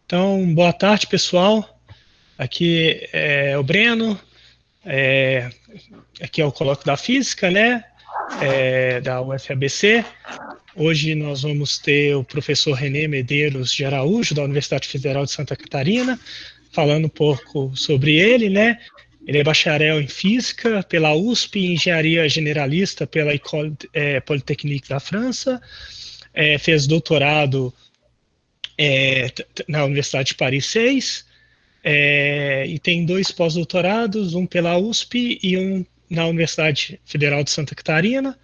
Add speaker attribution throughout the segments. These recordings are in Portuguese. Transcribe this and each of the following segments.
Speaker 1: Então, boa tarde, pessoal. Aqui é o Breno, é, aqui é o Colóquio da Física, né? Da UFABC. Hoje nós vamos ter o professor René Medeiros de Araújo, da Universidade Federal de Santa Catarina, falando um pouco sobre ele, né? Ele é bacharel em Física pela USP e Engenharia Generalista pela École Polytechnique da França. Fez doutorado na Universidade de Paris 6, e tem 2 pós-doutorados, um pela USP e um na Universidade Federal de Santa Catarina.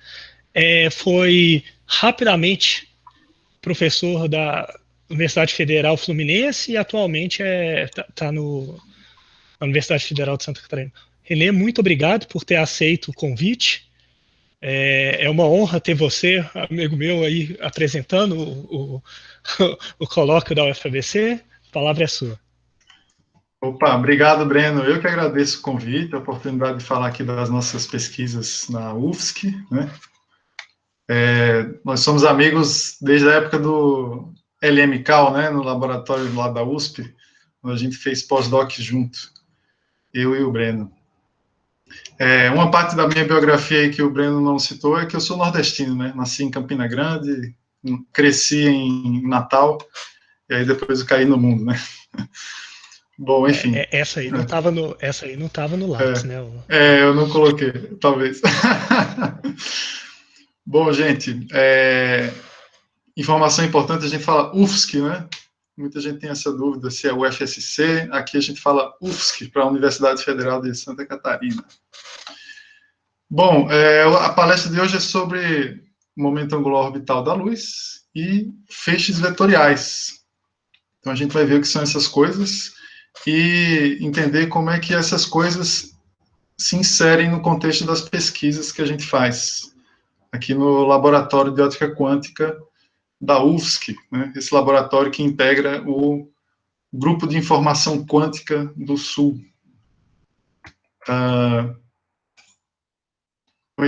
Speaker 1: Foi rapidamente professor da Universidade Federal Fluminense e atualmente está na Universidade Federal de Santa Catarina. Renê, muito obrigado por ter aceito o convite. É uma honra ter você, amigo meu, aí apresentando o colóquio da UFABC. A palavra é sua.
Speaker 2: Opa, obrigado, Breno. Eu que agradeço o convite, a oportunidade de falar aqui das nossas pesquisas na UFSC, né? Nós somos amigos desde a época do LMCal, né, no laboratório lá da USP, onde a gente fez pós-doc junto, eu e o Breno. Uma parte da minha biografia aí que o Breno não citou é que eu sou nordestino, né? Nasci em Campina Grande, cresci em Natal, e aí depois eu caí no mundo, né? Bom, enfim.
Speaker 1: Essa aí não estava no lápis, né?
Speaker 2: Eu não coloquei, talvez. Bom, gente, informação importante, a gente fala UFSC, né? Muita gente tem essa dúvida se é o UFSC. Aqui a gente fala UFSC, para a Universidade Federal de Santa Catarina. Bom, a palestra de hoje é sobre o momento angular orbital da luz e feixes vetoriais. Então a gente vai ver o que são essas coisas e entender como é que essas coisas se inserem no contexto das pesquisas que a gente faz aqui no Laboratório de Óptica Quântica da UFSC, né? Esse laboratório que integra o Grupo de Informação Quântica do Sul.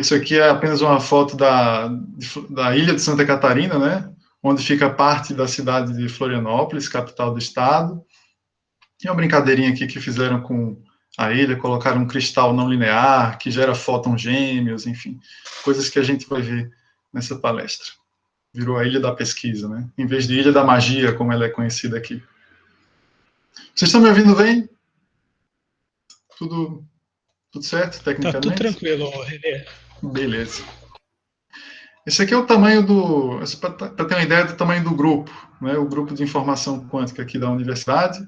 Speaker 2: Isso aqui é apenas uma foto da ilha de Santa Catarina, né? Onde fica parte da cidade de Florianópolis, capital do estado. Tem uma brincadeirinha aqui que fizeram com a ilha, colocaram um cristal não linear, que gera fótons gêmeos, enfim, coisas que a gente vai ver nessa palestra. Virou a Ilha da Pesquisa, né? Em vez de Ilha da Magia, como ela é conhecida aqui. Vocês estão me ouvindo bem? Tudo certo, tecnicamente?
Speaker 1: Tá tudo tranquilo, Renê.
Speaker 2: Beleza. Esse aqui é o tamanho do... Para ter uma ideia do tamanho do grupo, né? O grupo de informação quântica aqui da universidade.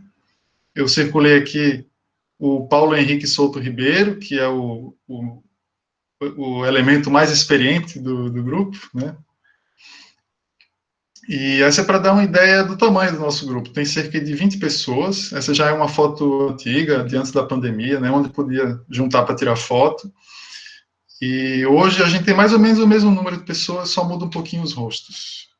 Speaker 2: Eu circulei aqui o Paulo Henrique Souto Ribeiro, que é o elemento mais experiente do grupo, né? E essa é para dar uma ideia do tamanho do nosso grupo. Tem cerca de 20 pessoas. Essa já é uma foto antiga, de antes da pandemia, né, onde podia juntar para tirar foto. E hoje a gente tem mais ou menos o mesmo número de pessoas, só muda um pouquinho os rostos.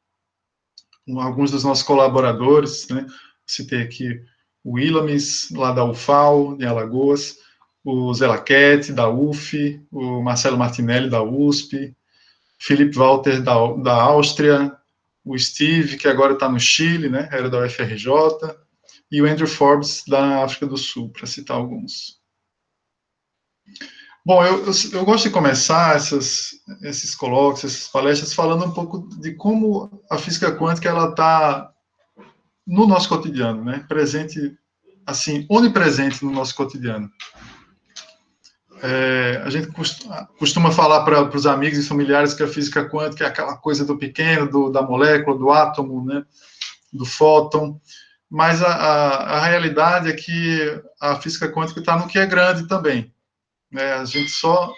Speaker 2: Alguns dos nossos colaboradores, né, citei aqui o Ilames, lá da UFAL, de Alagoas, o Zé Laquete, da UF, o Marcelo Martinelli, da USP, Felipe Walter, da Áustria, o Steve, que agora está no Chile, né, era da UFRJ, e o Andrew Forbes, da África do Sul, para citar alguns. Bom, eu gosto de começar esses colóquios, essas palestras, falando um pouco de como a física quântica está no nosso cotidiano, né, presente, assim, onipresente no nosso cotidiano. A gente costuma falar para os amigos e familiares que a física quântica é aquela coisa do pequeno, da molécula, do átomo, né, do fóton, mas a realidade é que a física quântica está no que é grande também, né? A gente só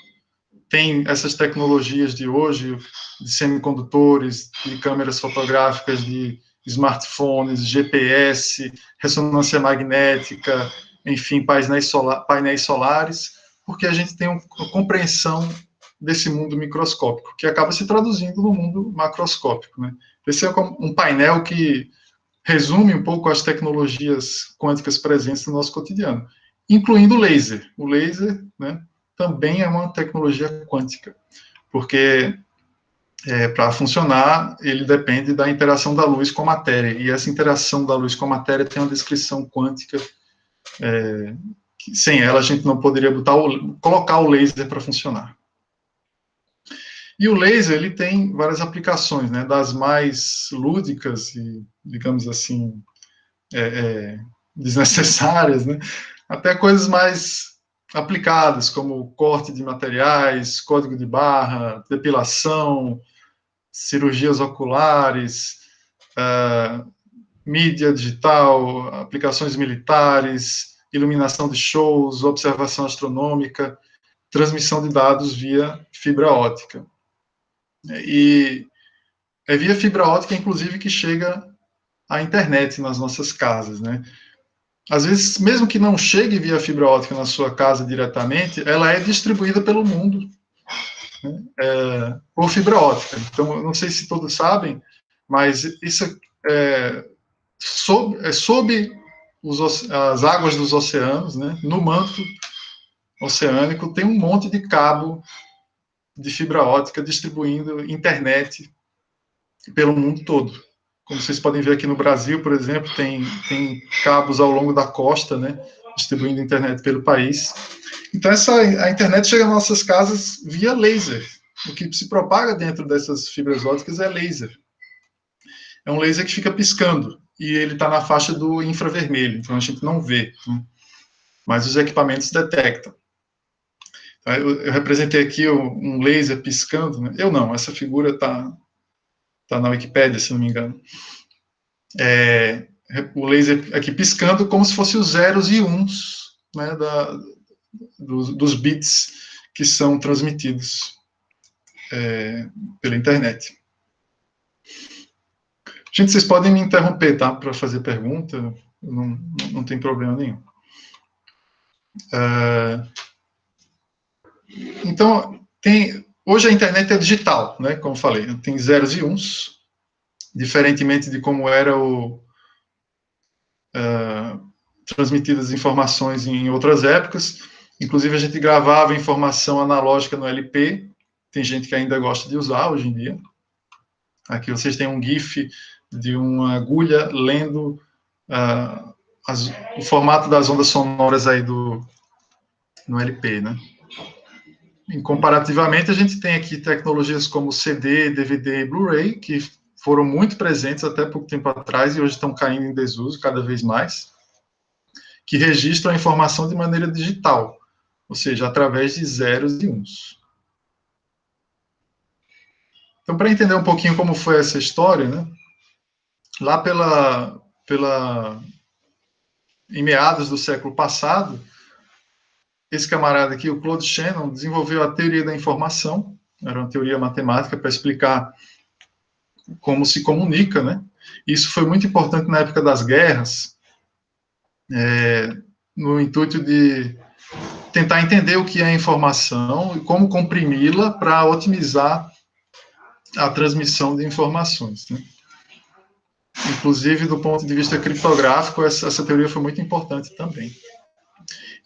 Speaker 2: tem essas tecnologias de hoje, de semicondutores, de câmeras fotográficas, de smartphones, GPS, ressonância magnética, enfim, painéis solares, porque a gente tem uma compreensão desse mundo microscópico, que acaba se traduzindo no mundo macroscópico, né? Esse é um painel que resume um pouco as tecnologias quânticas presentes no nosso cotidiano, incluindo o laser. O laser, né, também é uma tecnologia quântica, porque para funcionar, ele depende da interação da luz com a matéria, e essa interação da luz com a matéria tem uma descrição quântica, que sem ela a gente não poderia colocar o laser para funcionar. E o laser, ele tem várias aplicações, né, das mais lúdicas e, digamos assim, desnecessárias, né, até coisas mais aplicadas, como corte de materiais, código de barra, depilação, cirurgias oculares, mídia digital, aplicações militares, iluminação de shows, observação astronômica, transmissão de dados via fibra óptica. E é via fibra óptica, inclusive, que chega a internet nas nossas casas, né? Às vezes, mesmo que não chegue via fibra óptica na sua casa diretamente, ela é distribuída pelo mundo, né, por fibra óptica. Então, eu não sei se todos sabem, mas isso sob as águas dos oceanos, né, no manto oceânico, tem um monte de cabo de fibra óptica distribuindo internet pelo mundo todo. Como vocês podem ver aqui no Brasil, por exemplo, tem cabos ao longo da costa, né, distribuindo internet pelo país. Então, a internet chega às nossas casas via laser. O que se propaga dentro dessas fibras ópticas é laser. É um laser que fica piscando, e ele está na faixa do infravermelho, então a gente não vê, né, mas os equipamentos detectam. Eu representei aqui um laser piscando, né? Eu não, essa figura está na Wikipédia, se não me engano. O laser aqui piscando como se fosse os zeros e uns, né, dos bits que são transmitidos pela internet. Gente, vocês podem me interromper, tá? Para fazer pergunta, não tem problema nenhum. Então, hoje a internet é digital, né? Como falei, tem zeros e uns, diferentemente de como era transmitidas informações em outras épocas. Inclusive, a gente gravava informação analógica no LP. Tem gente que ainda gosta de usar hoje em dia. Aqui vocês têm um GIF de uma agulha lendo o formato das ondas sonoras aí no LP, né? E, comparativamente, a gente tem aqui tecnologias como CD, DVD e Blu-ray, que foram muito presentes até pouco tempo atrás e hoje estão caindo em desuso cada vez mais, que registram a informação de maneira digital, ou seja, através de zeros e uns. Então, para entender um pouquinho como foi essa história, né, lá em meados do século passado, esse camarada aqui, o Claude Shannon, desenvolveu a teoria da informação, era uma teoria matemática para explicar como se comunica, né? Isso foi muito importante na época das guerras, no intuito de tentar entender o que é informação e como comprimi-la para otimizar a transmissão de informações, né? Inclusive, do ponto de vista criptográfico, essa teoria foi muito importante também.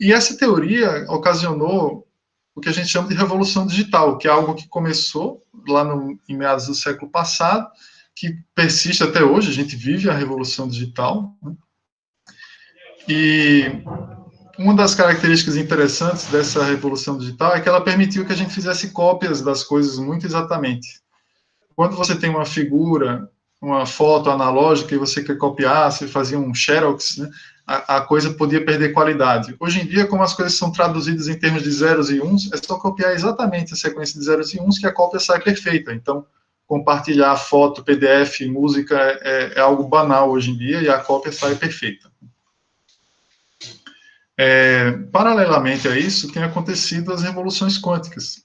Speaker 2: E essa teoria ocasionou o que a gente chama de revolução digital, que é algo que começou lá em meados do século passado, que persiste até hoje, a gente vive a revolução digital, né? E uma das características interessantes dessa revolução digital é que ela permitiu que a gente fizesse cópias das coisas muito exatamente. Quando você tem uma figura, uma foto analógica e você quer copiar, você fazia um xerox, né, a coisa podia perder qualidade. Hoje em dia, como as coisas são traduzidas em termos de zeros e uns, é só copiar exatamente a sequência de zeros e uns que a cópia sai perfeita. Então, compartilhar foto, PDF, música é algo banal hoje em dia e a cópia sai perfeita. Paralelamente a isso, tem acontecido as revoluções quânticas.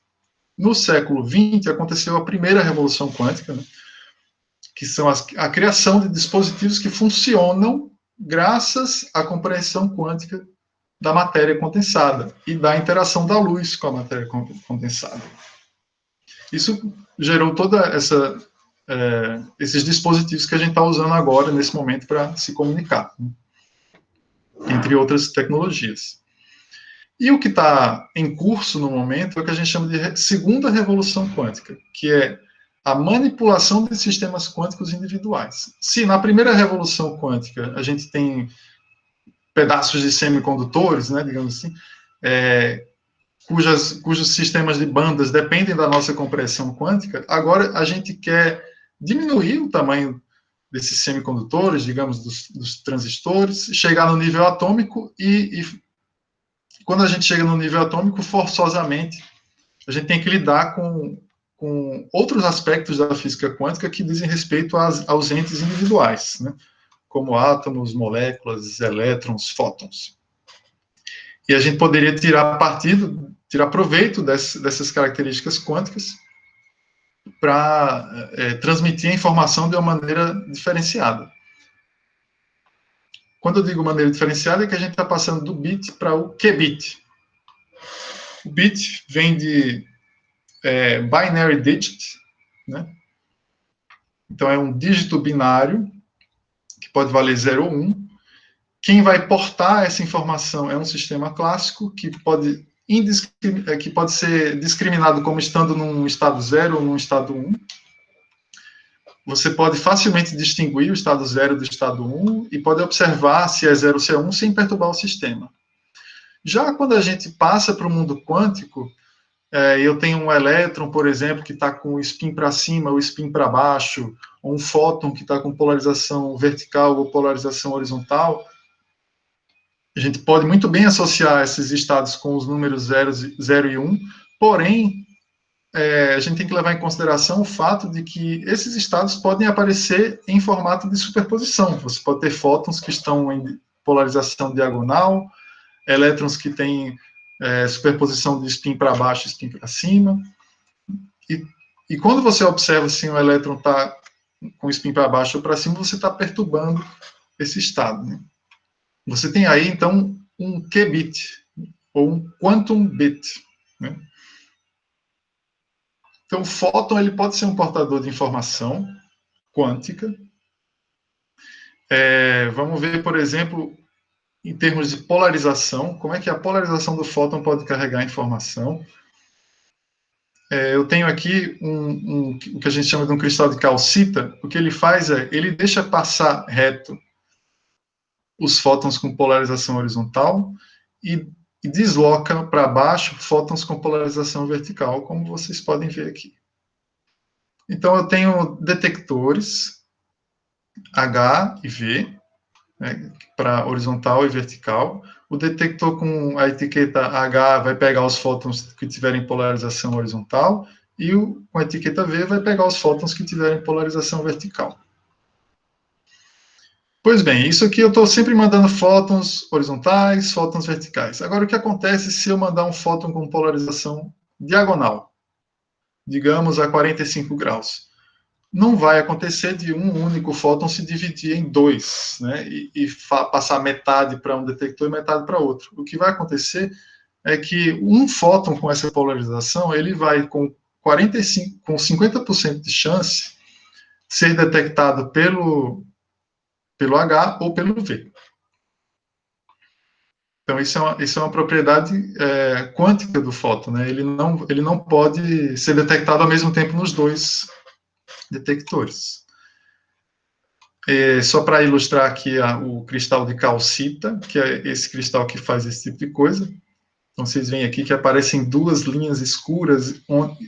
Speaker 2: No século XX, aconteceu a primeira revolução quântica, né, que são a criação de dispositivos que funcionam graças à compreensão quântica da matéria condensada e da interação da luz com a matéria condensada. Isso gerou toda esses dispositivos que a gente está usando agora, nesse momento, para se comunicar, né, entre outras tecnologias. E o que está em curso no momento é o que a gente chama de segunda revolução quântica, que é a manipulação de sistemas quânticos individuais. Se na primeira revolução quântica a gente tem pedaços de semicondutores, né, digamos assim, cujos sistemas de bandas dependem da nossa compreensão quântica, agora a gente quer diminuir o tamanho desses semicondutores, digamos, dos transistores, chegar no nível atômico e quando a gente chega no nível atômico, forçosamente, a gente tem que lidar com outros aspectos da física quântica que dizem respeito aos entes individuais, né? Como átomos, moléculas, elétrons, fótons. E a gente poderia tirar proveito dessas características quânticas para transmitir a informação de uma maneira diferenciada. Quando eu digo maneira diferenciada, é que a gente está passando do bit para o qubit. O bit vem de binary digit, né? Então é um dígito binário, que pode valer 0 ou 1. Quem vai portar essa informação é um sistema clássico, que pode ser discriminado como estando num estado 0 ou num estado 1. Você pode facilmente distinguir o estado 0 do estado 1 e pode observar se é 0 ou se é 1 sem perturbar o sistema. Já quando a gente passa para o mundo quântico, eu tenho um elétron, por exemplo, que está com o spin para cima ou spin para baixo, ou um fóton que está com polarização vertical ou polarização horizontal, a gente pode muito bem associar esses estados com os números 0 e 1, porém, a gente tem que levar em consideração o fato de que esses estados podem aparecer em formato de superposição. Você pode ter fótons que estão em polarização diagonal, elétrons que têm superposição de spin para baixo e spin para cima. E quando você observa se um elétron está com spin para baixo ou para cima, você está perturbando esse estado, né? Você tem aí, então, um qubit, ou um quantum bit, né? Então, o fóton ele pode ser um portador de informação quântica. Vamos ver, por exemplo, em termos de polarização, como é que a polarização do fóton pode carregar informação. Eu tenho aqui o que a gente chama de um cristal de calcita. O que ele faz ele deixa passar reto os fótons com polarização horizontal e desloca para baixo fótons com polarização vertical, como vocês podem ver aqui. Então, eu tenho detectores H e V, né, para horizontal e vertical. O detector com a etiqueta H vai pegar os fótons que tiverem polarização horizontal e com a etiqueta V vai pegar os fótons que tiverem polarização vertical. Pois bem, isso aqui eu estou sempre mandando fótons horizontais, fótons verticais. Agora, o que acontece se eu mandar um fóton com polarização diagonal? Digamos, a 45 graus. Não vai acontecer de um único fóton se dividir em dois, né, e passar metade para um detector e metade para outro. O que vai acontecer é que um fóton com essa polarização, ele vai com 50% de chance ser detectado pelo H ou pelo V. Então, isso é uma propriedade quântica do fóton, né? Ele não pode ser detectado ao mesmo tempo nos dois detectores. Só para ilustrar aqui o cristal de calcita, que é esse cristal que faz esse tipo de coisa. Então, vocês veem aqui que aparecem duas linhas escuras,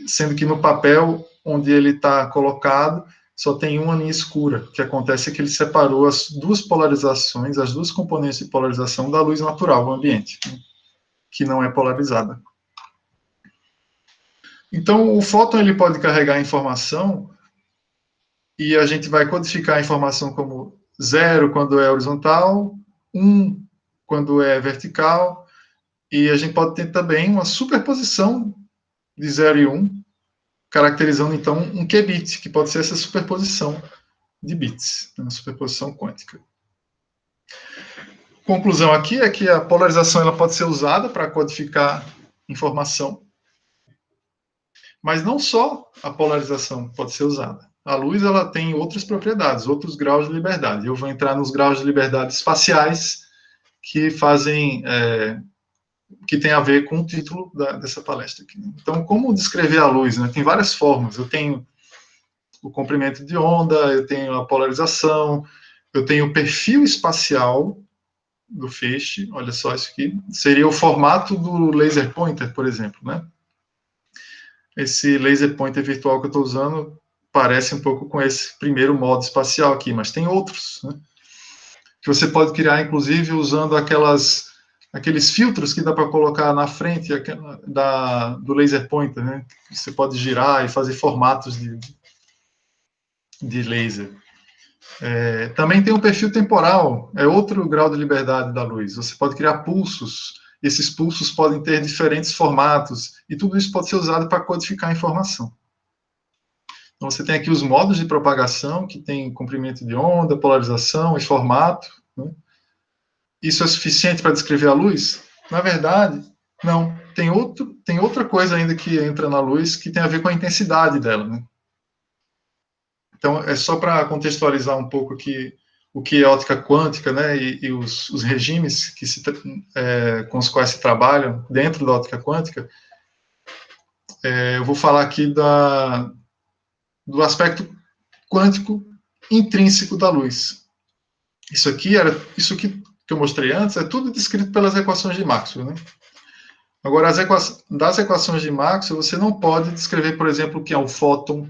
Speaker 2: sendo que no papel onde ele está colocado, só tem uma linha escura. O que acontece é que ele separou as duas polarizações, as duas componentes de polarização da luz natural do ambiente, né, que não é polarizada. Então, o fóton ele pode carregar informação e a gente vai codificar a informação como 0 quando é horizontal, 1 quando é vertical, e a gente pode ter também uma superposição de 0 e 1, caracterizando, então, um qubit, que pode ser essa superposição de bits, uma superposição quântica. Conclusão aqui é que a polarização ela pode ser usada para codificar informação, mas não só a polarização pode ser usada. A luz ela tem outras propriedades, outros graus de liberdade. Eu vou entrar nos graus de liberdade espaciais que fazem, que tem a ver com o título dessa palestra aqui. Então, como descrever a luz? Né? Tem várias formas. Eu tenho o comprimento de onda, eu tenho a polarização, eu tenho o perfil espacial do feixe, olha só isso aqui, seria o formato do laser pointer, por exemplo, né? Esse laser pointer virtual que eu estou usando parece um pouco com esse primeiro modo espacial aqui, mas tem outros, né? Que você pode criar, inclusive, usando aqueles filtros que dá para colocar na frente do laser pointer, né? Você pode girar e fazer formatos de laser. Também tem o perfil temporal, é outro grau de liberdade da luz. Você pode criar pulsos, esses pulsos podem ter diferentes formatos, e tudo isso pode ser usado para codificar a informação. Então, você tem aqui os modos de propagação, que tem comprimento de onda, polarização e formato, né? Isso é suficiente para descrever a luz? Na verdade, não. Tem outra coisa ainda que entra na luz, que tem a ver com a intensidade dela, né? Então, é só para contextualizar um pouco aqui o que é ótica quântica, né, e os regimes com os quais se trabalham dentro da ótica quântica. Eu vou falar aqui do aspecto quântico intrínseco da luz. Isso que eu mostrei antes é tudo descrito pelas equações de Maxwell, né? Agora, das equações de Maxwell, você não pode descrever, por exemplo, o que é um fóton,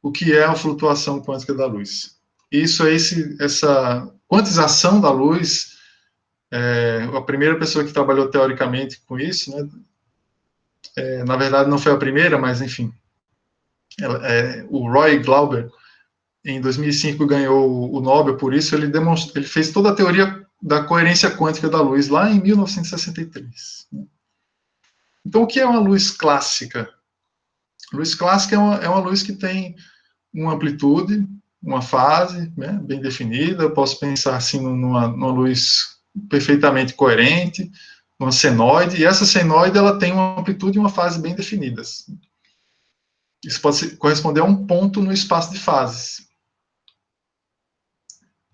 Speaker 2: o que é a flutuação quântica da luz. Isso é essa quantização da luz. A primeira pessoa que trabalhou teoricamente com isso, né? Na verdade, não foi a primeira, mas, enfim, o Roy Glauber, em 2005, ganhou o Nobel por isso. Ele fez toda a teoria da coerência quântica da luz, lá em 1963. Então, o que é uma luz clássica? Luz clássica é uma luz que tem uma amplitude, uma fase, né, bem definida. Eu posso pensar assim numa luz perfeitamente coerente, uma senoide, e essa senoide ela tem uma amplitude e uma fase bem definidas. Isso pode corresponder a um ponto no espaço de fases.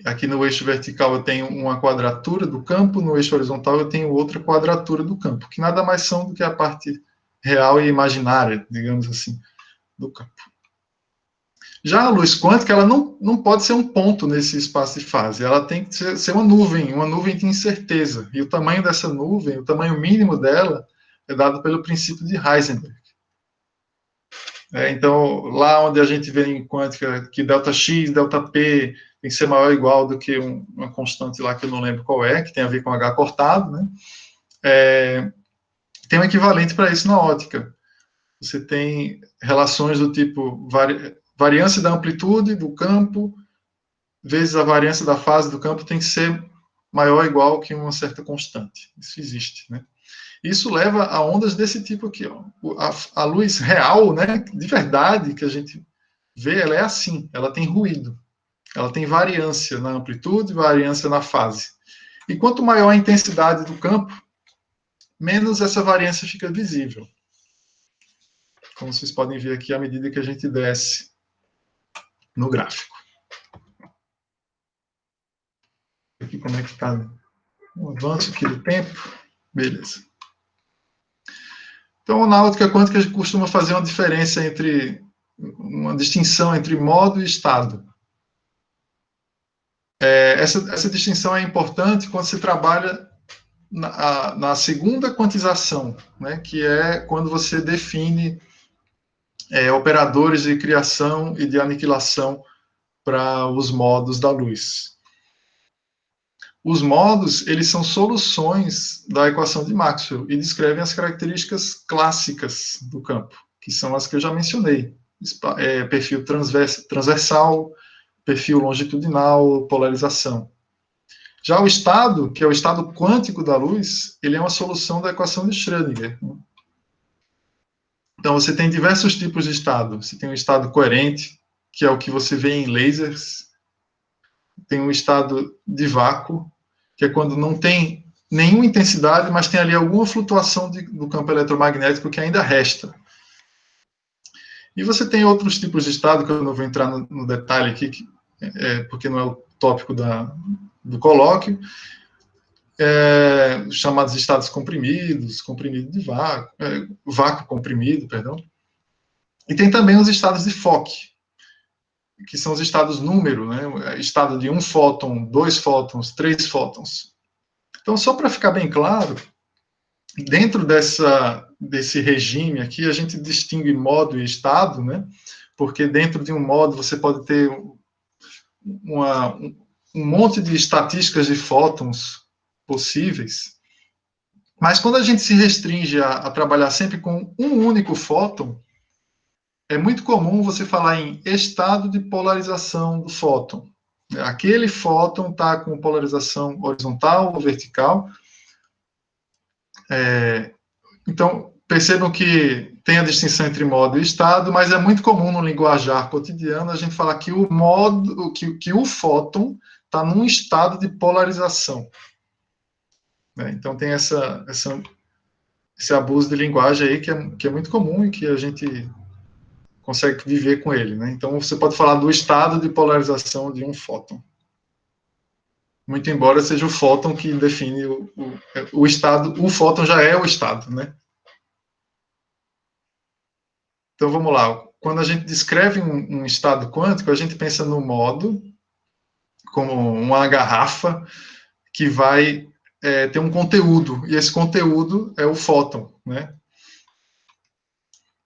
Speaker 2: Aqui no eixo vertical eu tenho uma quadratura do campo, no eixo horizontal eu tenho outra quadratura do campo, que nada mais são do que a parte real e imaginária, digamos assim, do campo. Já a luz quântica, ela não pode ser um ponto nesse espaço de fase, ela tem que ser uma nuvem de incerteza. E o tamanho dessa nuvem, o tamanho mínimo dela, é dado pelo princípio de Heisenberg. Então, lá onde a gente vê em quântica que ΔX, ΔP tem que ser maior ou igual do que uma constante lá que eu não lembro qual é, que tem a ver com H cortado, né? Tem um equivalente para isso na ótica. Você tem relações do tipo variância da amplitude do campo vezes a variância da fase do campo tem que ser maior ou igual que uma certa constante. Isso existe, né? Isso leva a ondas desse tipo aqui, ó. A luz real, né, de verdade, que a gente vê, ela é assim, ela tem ruído. Ela tem variância na amplitude, variância na fase. E quanto maior a intensidade do campo, menos essa variância fica visível. Como vocês podem ver aqui, à medida que a gente desce no gráfico. Aqui como é que está o avanço aqui do tempo. Beleza. Então, na ótica quântica, a gente costuma fazer uma distinção entre modo e estado. Essa distinção é importante quando se trabalha na segunda quantização, né, que é quando você define operadores de criação e de aniquilação para os modos da luz. Os modos, eles são soluções da equação de Maxwell e descrevem as características clássicas do campo, que são as que eu já mencionei. Perfil transversal, perfil longitudinal, polarização. Já o estado, que é o estado quântico da luz, ele é uma solução da equação de Schrödinger. Então, você tem diversos tipos de estado. Você tem um estado coerente, que é o que você vê em lasers. Tem um estado de vácuo, que é quando não tem nenhuma intensidade, mas tem ali alguma flutuação do campo eletromagnético que ainda resta. E você tem outros tipos de estado, que eu não vou entrar no detalhe aqui, porque não é o tópico do colóquio, chamados estados comprimidos, comprimido de vácuo comprimido, perdão. E tem também os estados de Fock. que são os estados número, né? Estado de 1 fóton, 2 fótons, 3 fótons. Então, só para ficar bem claro, dentro desse regime aqui, a gente distingue modo e estado, né? Porque dentro de um modo você pode ter um monte de estatísticas de fótons possíveis, mas quando a gente se restringe a trabalhar sempre com um único fóton, é muito comum você falar em estado de polarização do fóton. Aquele fóton está com polarização horizontal ou vertical. Então, percebam que tem a distinção entre modo e estado, mas é muito comum no linguajar cotidiano a gente falar que o modo, que o fóton está num estado de polarização. Então, tem esse abuso de linguagem aí que é muito comum e que a gente consegue viver com ele, né? Então, você pode falar do estado de polarização de um fóton. Muito embora seja o fóton que define o estado, o fóton já é o estado, né? Então, vamos lá. Quando a gente descreve um estado quântico, a gente pensa no modo como uma garrafa que vai ter um conteúdo, e esse conteúdo é o fóton, né?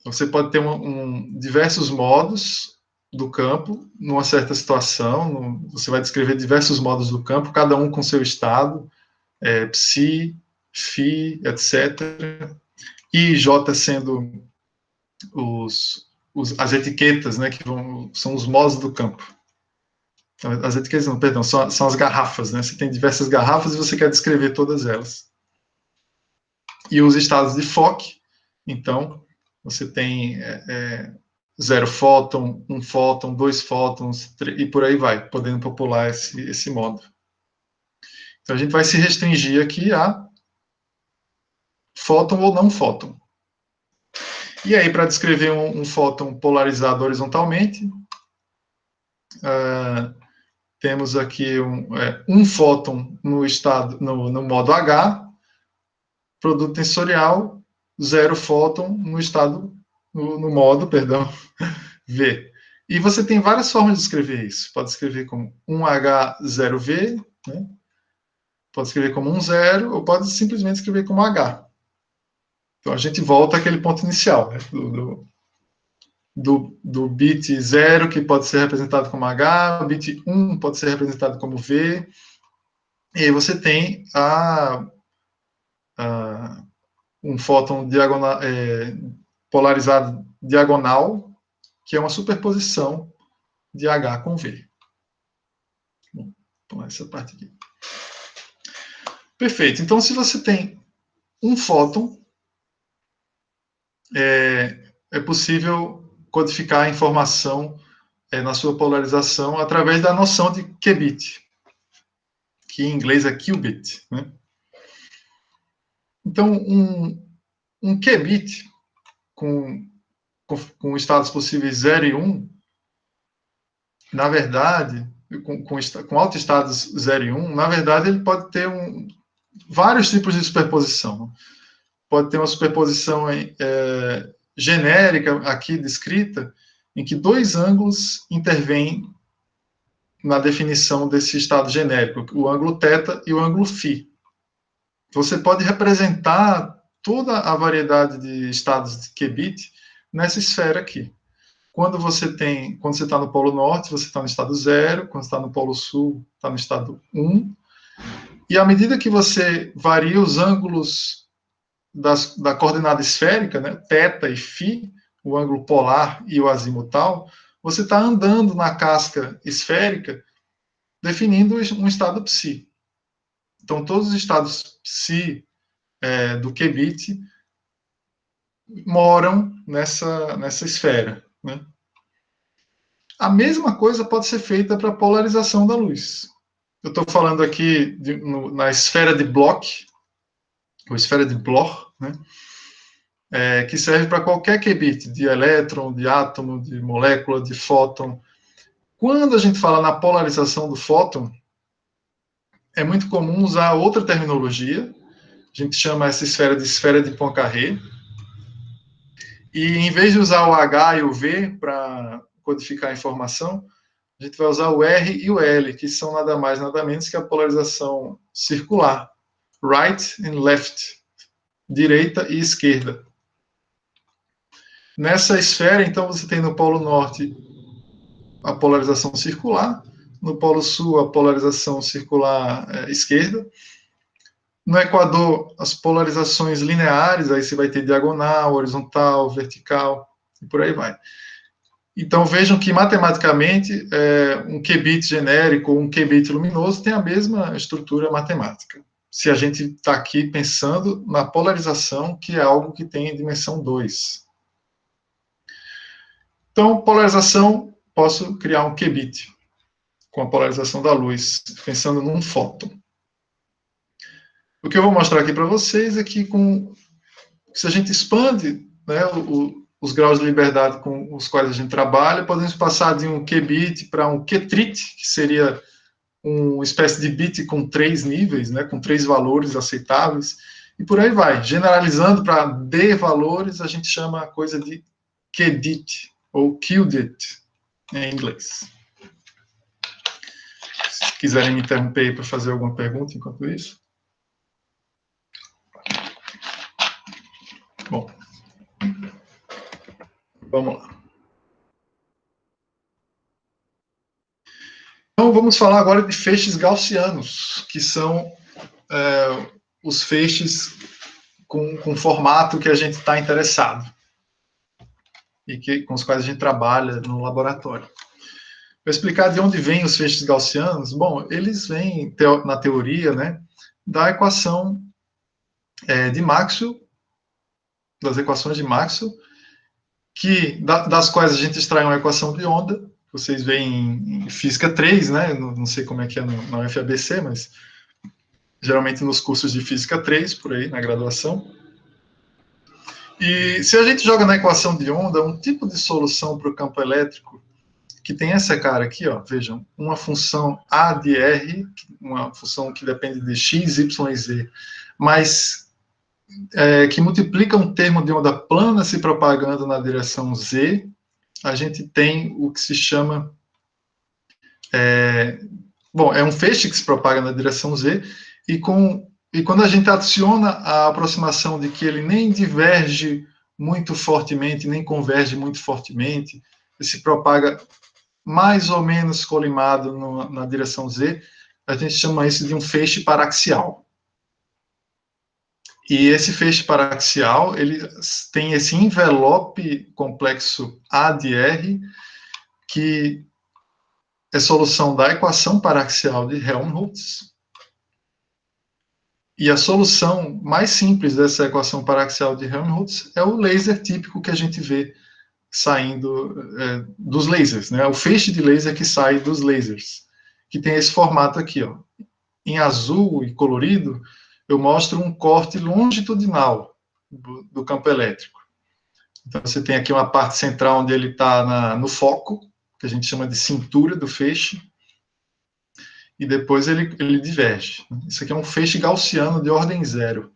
Speaker 2: Você pode ter diversos modos do campo numa certa situação. Você vai descrever diversos modos do campo, cada um com seu estado, psi, φ, etc. I e J sendo as etiquetas, né, que são os modos do campo. As etiquetas não, perdão, são as garrafas, né? Você tem diversas garrafas e você quer descrever todas elas. E os estados de Fock, então, você tem 0 fóton, 1 fóton, 2 fótons, e por aí vai, podendo popular esse modo. Então, a gente vai se restringir aqui a fóton ou não fóton. E aí, para descrever um fóton polarizado horizontalmente, temos aqui um fóton no modo H, produto tensorial, 0 fóton no modo V. E você tem várias formas de escrever isso. Pode escrever como 1H0V, né? Pode escrever como 1,0, ou pode simplesmente escrever como H. Então, a gente volta àquele ponto inicial, né? do bit 0, que pode ser representado como H, o bit 1 pode ser representado como V, e aí você tem um fóton polarizado diagonal, que é uma superposição de H com V. Bom, então essa parte aqui. Perfeito. Então, se você tem um fóton, é possível codificar a informação na sua polarização através da noção de qubit, que em inglês é qubit, né? Então, um qubit com estados possíveis 0 e 1, na verdade, com autoestados 0 e 1, na verdade, ele pode ter vários tipos de superposição. Pode ter uma superposição genérica, aqui descrita, em que 2 ângulos intervêm na definição desse estado genérico, o ângulo θ e o ângulo φ. Você pode representar toda a variedade de estados de qubit nessa esfera aqui. Quando você está no polo norte, você está no estado 0, quando está no polo sul, está no estado 1. E à medida que você varia os ângulos da coordenada esférica, né, θ e φ, o ângulo polar e o azimutal, você está andando na casca esférica, definindo um estado psi. Então, todos os estados psi do qubit moram nessa esfera, né? A mesma coisa pode ser feita para a polarização da luz. Eu estou falando aqui na esfera de Bloch, ou esfera de Bloch, né? Que serve para qualquer qubit, de elétron, de átomo, de molécula, de fóton. Quando a gente fala na polarização do fóton, é muito comum usar outra terminologia. A gente chama essa esfera de Poincaré. E em vez de usar o H e o V para codificar a informação, a gente vai usar o R e o L, que são nada mais, nada menos que a polarização circular. Right and left. Direita e esquerda. Nessa esfera, então, você tem no polo norte a polarização circular, no polo sul a polarização circular esquerda. No Equador, as polarizações lineares, aí você vai ter diagonal, horizontal, vertical, e por aí vai. Então, vejam que, matematicamente, um qubit genérico ou um qubit luminoso tem a mesma estrutura matemática. Se a gente está aqui pensando na polarização, que é algo que tem dimensão 2. Então, polarização, posso criar um qubit com a polarização da luz, pensando num fóton. O que eu vou mostrar aqui para vocês é que, se a gente expande, né, os graus de liberdade com os quais a gente trabalha, podemos passar de um qubit para um qtrit, que seria uma espécie de bit com 3 níveis, né, com 3 valores aceitáveis, e por aí vai. Generalizando para D valores, a gente chama a coisa de qdit, ou qdit, em inglês. Se quiserem me interromper para fazer alguma pergunta enquanto isso. Bom, vamos lá. Então, vamos falar agora de feixes gaussianos, que são os feixes com formato que a gente está interessado e com os quais a gente trabalha no laboratório. Para explicar de onde vêm os feixes gaussianos, bom, eles vêm, na teoria, né, da equação de Maxwell, das equações de Maxwell, das quais a gente extrai uma equação de onda. Vocês veem em Física 3, né? Não sei como é que é na UFABC, mas geralmente nos cursos de Física 3, por aí, na graduação. E se a gente joga na equação de onda um tipo de solução para o campo elétrico, que tem essa cara aqui, ó, vejam, uma função A de R, uma função que depende de x, y e z, mas que multiplica um termo de onda plana se propagando na direção z, a gente tem o que se chama... é um feixe que se propaga na direção z, e quando a gente adiciona a aproximação de que ele nem diverge muito fortemente, nem converge muito fortemente, ele se propaga mais ou menos colimado na direção z, a gente chama isso de um feixe paraxial. E esse feixe paraxial, ele tem esse envelope complexo A de R, que é solução da equação paraxial de Helmholtz. E a solução mais simples dessa equação paraxial de Helmholtz é o laser típico que a gente vê saindo dos lasers, né? O feixe de laser que sai dos lasers, que tem esse formato aqui, ó. Em azul e colorido, eu mostro um corte longitudinal do campo elétrico. Então, você tem aqui uma parte central onde ele está no foco, que a gente chama de cintura do feixe, e depois ele diverge. Isso aqui é um feixe gaussiano de ordem 0.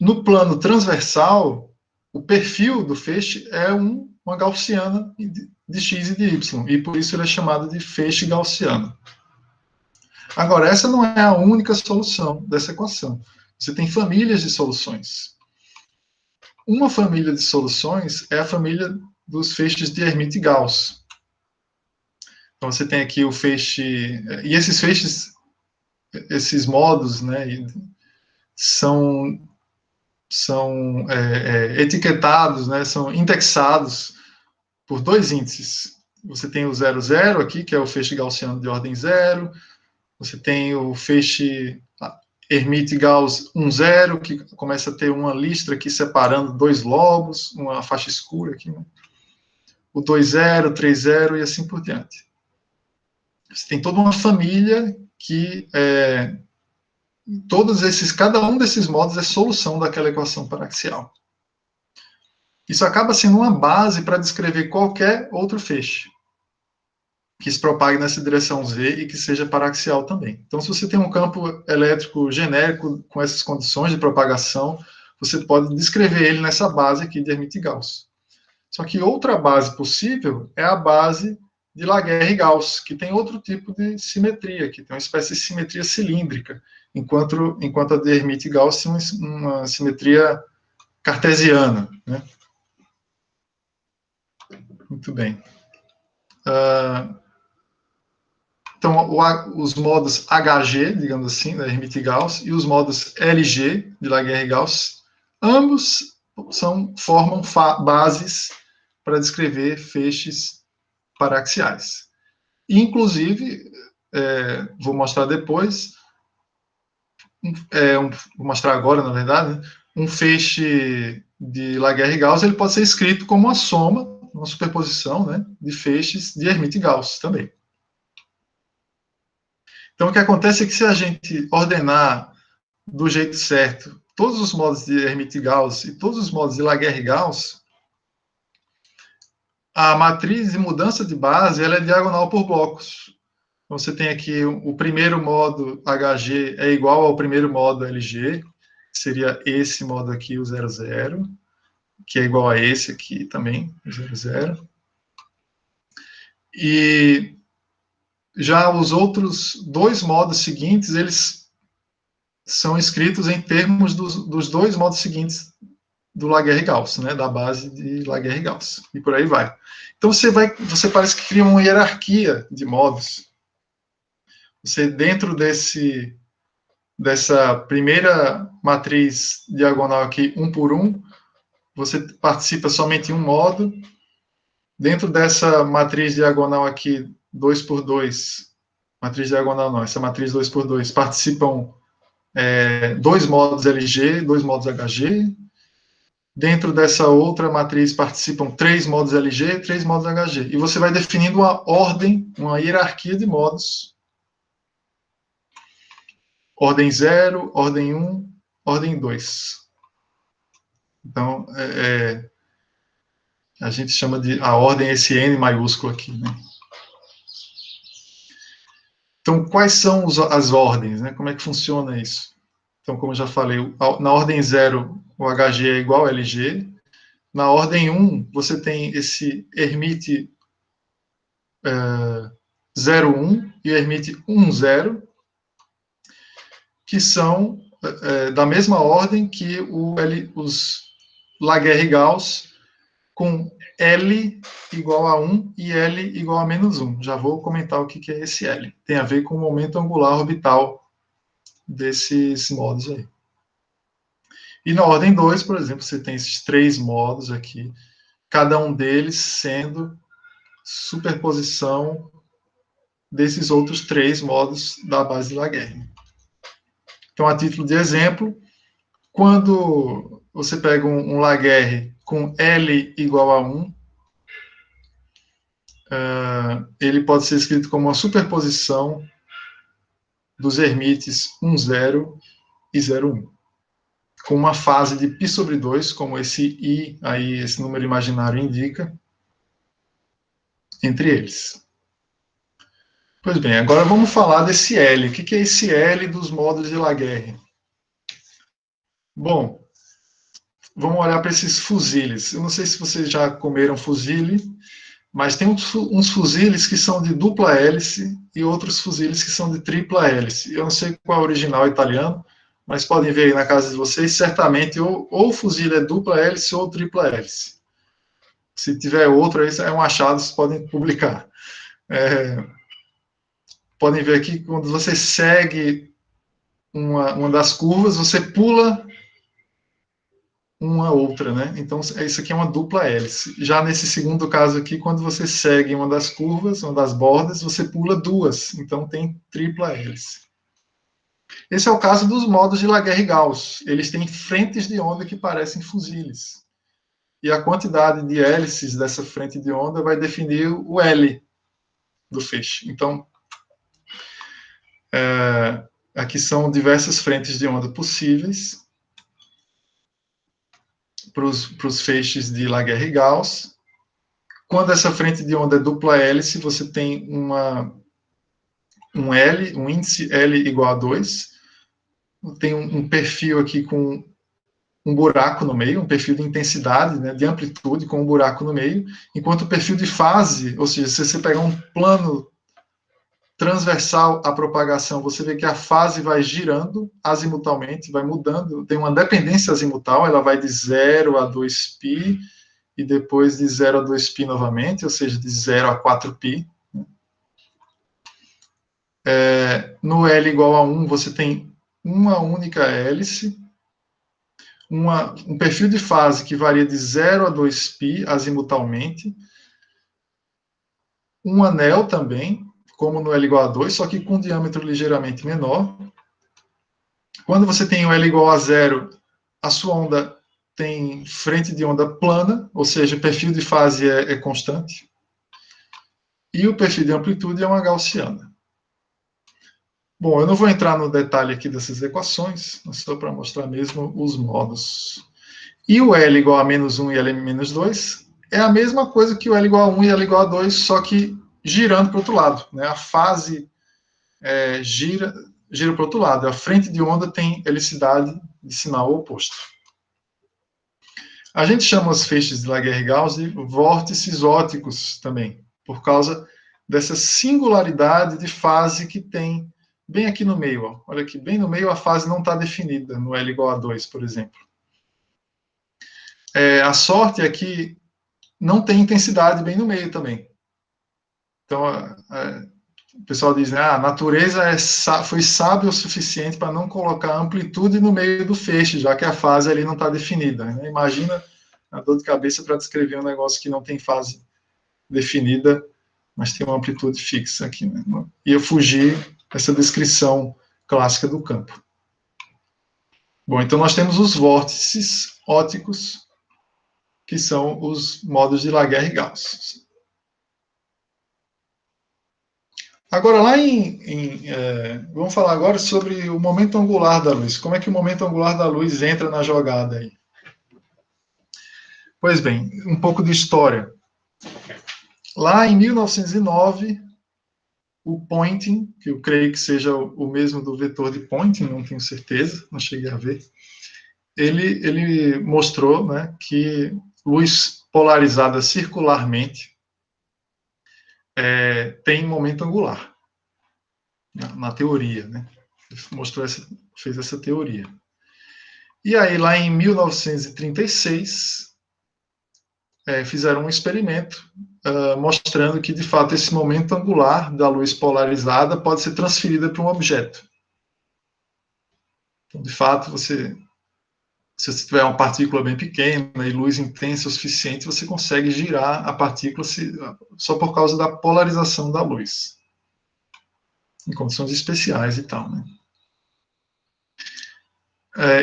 Speaker 2: No plano transversal, o perfil do feixe é uma gaussiana de x e de y, e por isso ele é chamado de feixe gaussiano. Agora, essa não é a única solução dessa equação. Você tem famílias de soluções. Uma família de soluções é a família dos feixes de Hermite-Gauss. Então, você tem aqui o feixe... E esses feixes, esses modos, né, são etiquetados, né, são indexados por 2 índices. Você tem o 00 aqui, que é o feixe gaussiano de ordem 0. Você tem o feixe Hermite-Gauss 10, que começa a ter uma listra aqui separando 2 lobos, uma faixa escura aqui, né? O 20, 30 e assim por diante. Você tem toda uma família que cada um desses modos é solução daquela equação paraxial. Isso acaba sendo uma base para descrever qualquer outro feixe que se propague nessa direção z e que seja paraxial também. Então, se você tem um campo elétrico genérico com essas condições de propagação, você pode descrever ele nessa base aqui de Hermite-Gauss. Só que outra base possível é a base de Laguerre-Gauss, que tem outro tipo de simetria, que tem uma espécie de simetria cilíndrica, enquanto a de Hermite-Gauss tem uma simetria cartesiana, né? Muito bem. Então, os modos HG, digamos assim, da Hermite-Gauss, e os modos LG, de Laguerre-Gauss, ambos formam bases para descrever feixes paraxiais. Inclusive, vou mostrar depois, vou mostrar agora, na verdade, né? Um feixe de Laguerre-Gauss ele pode ser escrito como uma soma, uma superposição, né, de feixes de Hermite-Gauss também. Então, o que acontece é que se a gente ordenar do jeito certo todos os modos de Hermite-Gauss e todos os modos de Laguerre-Gauss, a matriz de mudança de base ela é diagonal por blocos. Então, você tem aqui o primeiro modo HG é igual ao primeiro modo LG, que seria esse modo aqui, o 00, que é igual a esse aqui também, o 00. E já os outros dois modos seguintes, eles são escritos em termos dos dois modos seguintes do Laguerre-Gauss, né, da base de Laguerre-Gauss, e por aí vai. Então você parece que cria uma hierarquia de modos. Você, dentro dessa primeira matriz diagonal aqui, 1 por 1, você participa somente em um modo. Dentro dessa matriz diagonal aqui, 2 por 2, matriz diagonal não, essa matriz 2 por 2, participam dois modos LG, dois modos HG. Dentro dessa outra matriz participam 3 modos LG e 3 modos HG. E você vai definindo uma ordem, uma hierarquia de modos. Ordem 0, ordem 1, ordem 2. Então, a gente chama de a ordem esse N maiúsculo aqui, né? Então, quais são as ordens, né? Como é que funciona isso? Então, como eu já falei, na ordem 0, o HG é igual a LG. Na ordem 1, você tem esse Hermite 0,1 e Hermite 1,0, que são da mesma ordem que os Laguerre-Gauss, com L igual a 1 e L igual a menos 1. Já vou comentar o que é esse L. Tem a ver com o momento angular orbital desses modos aí. E na ordem 2, por exemplo, você tem esses 3 modos aqui, cada um deles sendo superposição desses outros 3 modos da base de Laguerre. Então, a título de exemplo, quando você pega um Laguerre com L igual a 1, ele pode ser escrito como uma superposição dos Hermites 1,0 e 0,1, com uma fase de π sobre 2, como esse I, aí esse número imaginário indica, entre eles. Pois bem, agora vamos falar desse L. O que é esse L dos modos de Laguerre? Bom, vamos olhar para esses fusiles. Eu não sei se vocês já comeram fusile, mas tem uns fusiles que são de dupla hélice e outros fusiles que são de tripla hélice. Eu não sei qual é o original italiano, mas podem ver aí na casa de vocês, certamente ou o fuzile é dupla hélice ou tripla hélice. Se tiver outro, aí é um achado, vocês podem publicar. Podem ver aqui, quando você segue uma das curvas, você pula uma outra, né? Então, isso aqui é uma dupla hélice. Já nesse segundo caso aqui, quando você segue uma das curvas, uma das bordas, você pula duas. Então, tem tripla hélice. Esse é o caso dos modos de Laguerre-Gauss. Eles têm frentes de onda que parecem fusiles. E a quantidade de hélices dessa frente de onda vai definir o L do feixe. Então, aqui são diversas frentes de onda possíveis para os feixes de Laguerre-Gauss. Quando essa frente de onda é dupla hélice, você tem um índice L igual a 2. Tem um perfil aqui com um buraco no meio, um perfil de intensidade, né, de amplitude com um buraco no meio, enquanto o perfil de fase, ou seja, se você pegar um plano transversal à propagação, você vê que a fase vai girando azimutalmente, vai mudando, tem uma dependência azimutal, ela vai de 0 a 2π, e depois de 0 a 2π novamente, ou seja, de 0 a 4π. No L igual a 1, você tem uma única hélice, um perfil de fase que varia de 0 a 2π azimutalmente, um anel também, como no L igual a 2, só que com diâmetro ligeiramente menor. Quando você tem o L igual a 0, a sua onda tem frente de onda plana, ou seja, o perfil de fase é constante. E o perfil de amplitude é uma gaussiana. Bom, eu não vou entrar no detalhe aqui dessas equações, só para mostrar mesmo os modos. E o L igual a -1 e L menos 2 é a mesma coisa que o L igual a 1 e L igual a 2, só que girando para o outro lado. Né? A fase gira para o outro lado. A frente de onda tem helicidade de sinal oposto. A gente chama os feixes de Laguerre-Gauss de vórtices óticos também, por causa dessa singularidade de fase que tem bem aqui no meio. Ó. Olha aqui, bem no meio a fase não está definida, no L igual a 2, por exemplo. A sorte é que não tem intensidade bem no meio também. Então, o pessoal diz, né, a natureza foi sábia o suficiente para não colocar amplitude no meio do feixe, já que a fase ali não está definida. Né? Imagina a dor de cabeça para descrever um negócio que não tem fase definida, mas tem uma amplitude fixa aqui. Né? Ia fugir essa descrição clássica do campo. Bom, então nós temos os vórtices óticos, que são os modos de Laguerre-Gauss. Agora, vamos falar agora sobre o momento angular da luz. Como é que o momento angular da luz entra na jogada aí? Pois bem, um pouco de história. Lá em 1909, o Poynting, que eu creio que seja o mesmo do vetor de Poynting, não tenho certeza, não cheguei a ver, ele mostrou, né, que luz polarizada circularmente tem momento angular, na teoria, né? Fez essa teoria. E aí, lá em 1936, fizeram um experimento mostrando que, de fato, esse momento angular da luz polarizada pode ser transferida para um objeto. Então, de fato, se você tiver uma partícula bem pequena e luz intensa o suficiente, você consegue girar a partícula só por causa da polarização da luz. Em condições especiais e tal, né?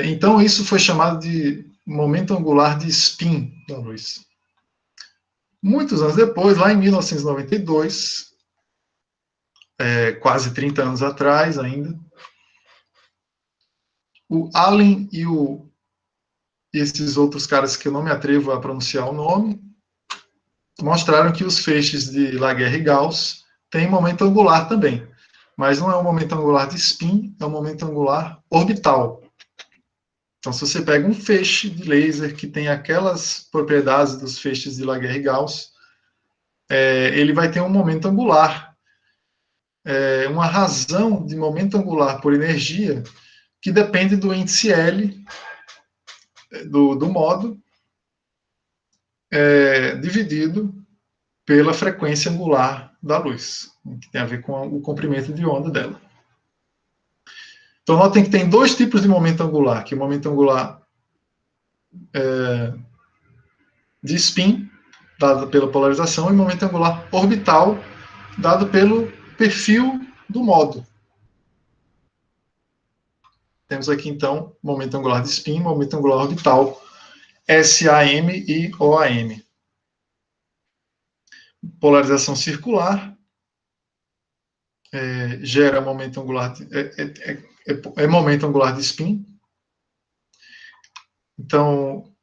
Speaker 2: Então, isso foi chamado de momento angular de spin da luz. Muitos anos depois, lá em 1992, quase 30 anos atrás ainda, o Allen e esses outros caras que eu não me atrevo a pronunciar o nome, mostraram que os feixes de Laguerre-Gauss têm momento angular também. Mas não é um momento angular de spin, é um momento angular orbital. Então, se você pega um feixe de laser que tem aquelas propriedades dos feixes de Laguerre-Gauss, ele vai ter um momento angular, uma razão de momento angular por energia que depende do índice L do modo dividido pela frequência angular da luz, que tem a ver com o comprimento de onda dela. Então, notem que tem dois tipos de momento angular, que é o momento angular de spin, dado pela polarização, e o momento angular orbital, dado pelo perfil do modo. Temos aqui, então, momento angular de spin, momento angular orbital, SAM e OAM. Polarização circular gera momento angular momento angular de spin. Então,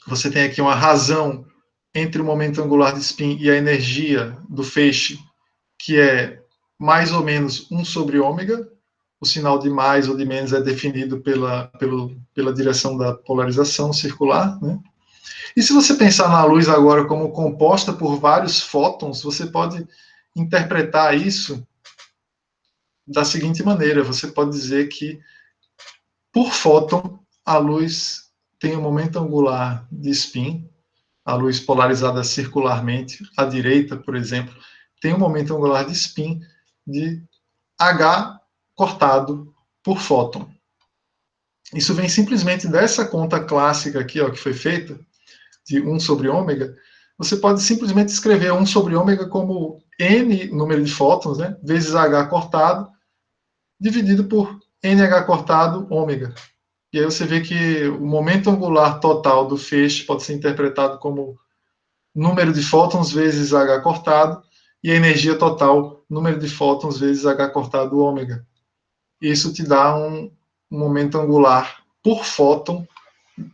Speaker 2: você tem aqui uma razão entre o momento angular de spin e a energia do feixe, que é mais ou menos 1 sobre ômega, o sinal de mais ou de menos é definido pela direção da polarização circular, né? E se você pensar na luz agora como composta por vários fótons, você pode interpretar isso da seguinte maneira: você pode dizer que, por fóton, a luz tem um momento angular de spin, a luz polarizada circularmente, à direita, por exemplo, tem um momento angular de spin de H cortado por fóton. Isso vem simplesmente dessa conta clássica aqui, ó, que foi feita, de 1 sobre ômega. Você pode simplesmente escrever 1 sobre ômega como n, número de fótons, né, vezes H cortado, dividido por NH cortado, ômega. E aí você vê que o momento angular total do feixe pode ser interpretado como número de fótons vezes H cortado, e a energia total, número de fótons vezes H cortado, ômega. Isso te dá um momento angular por fóton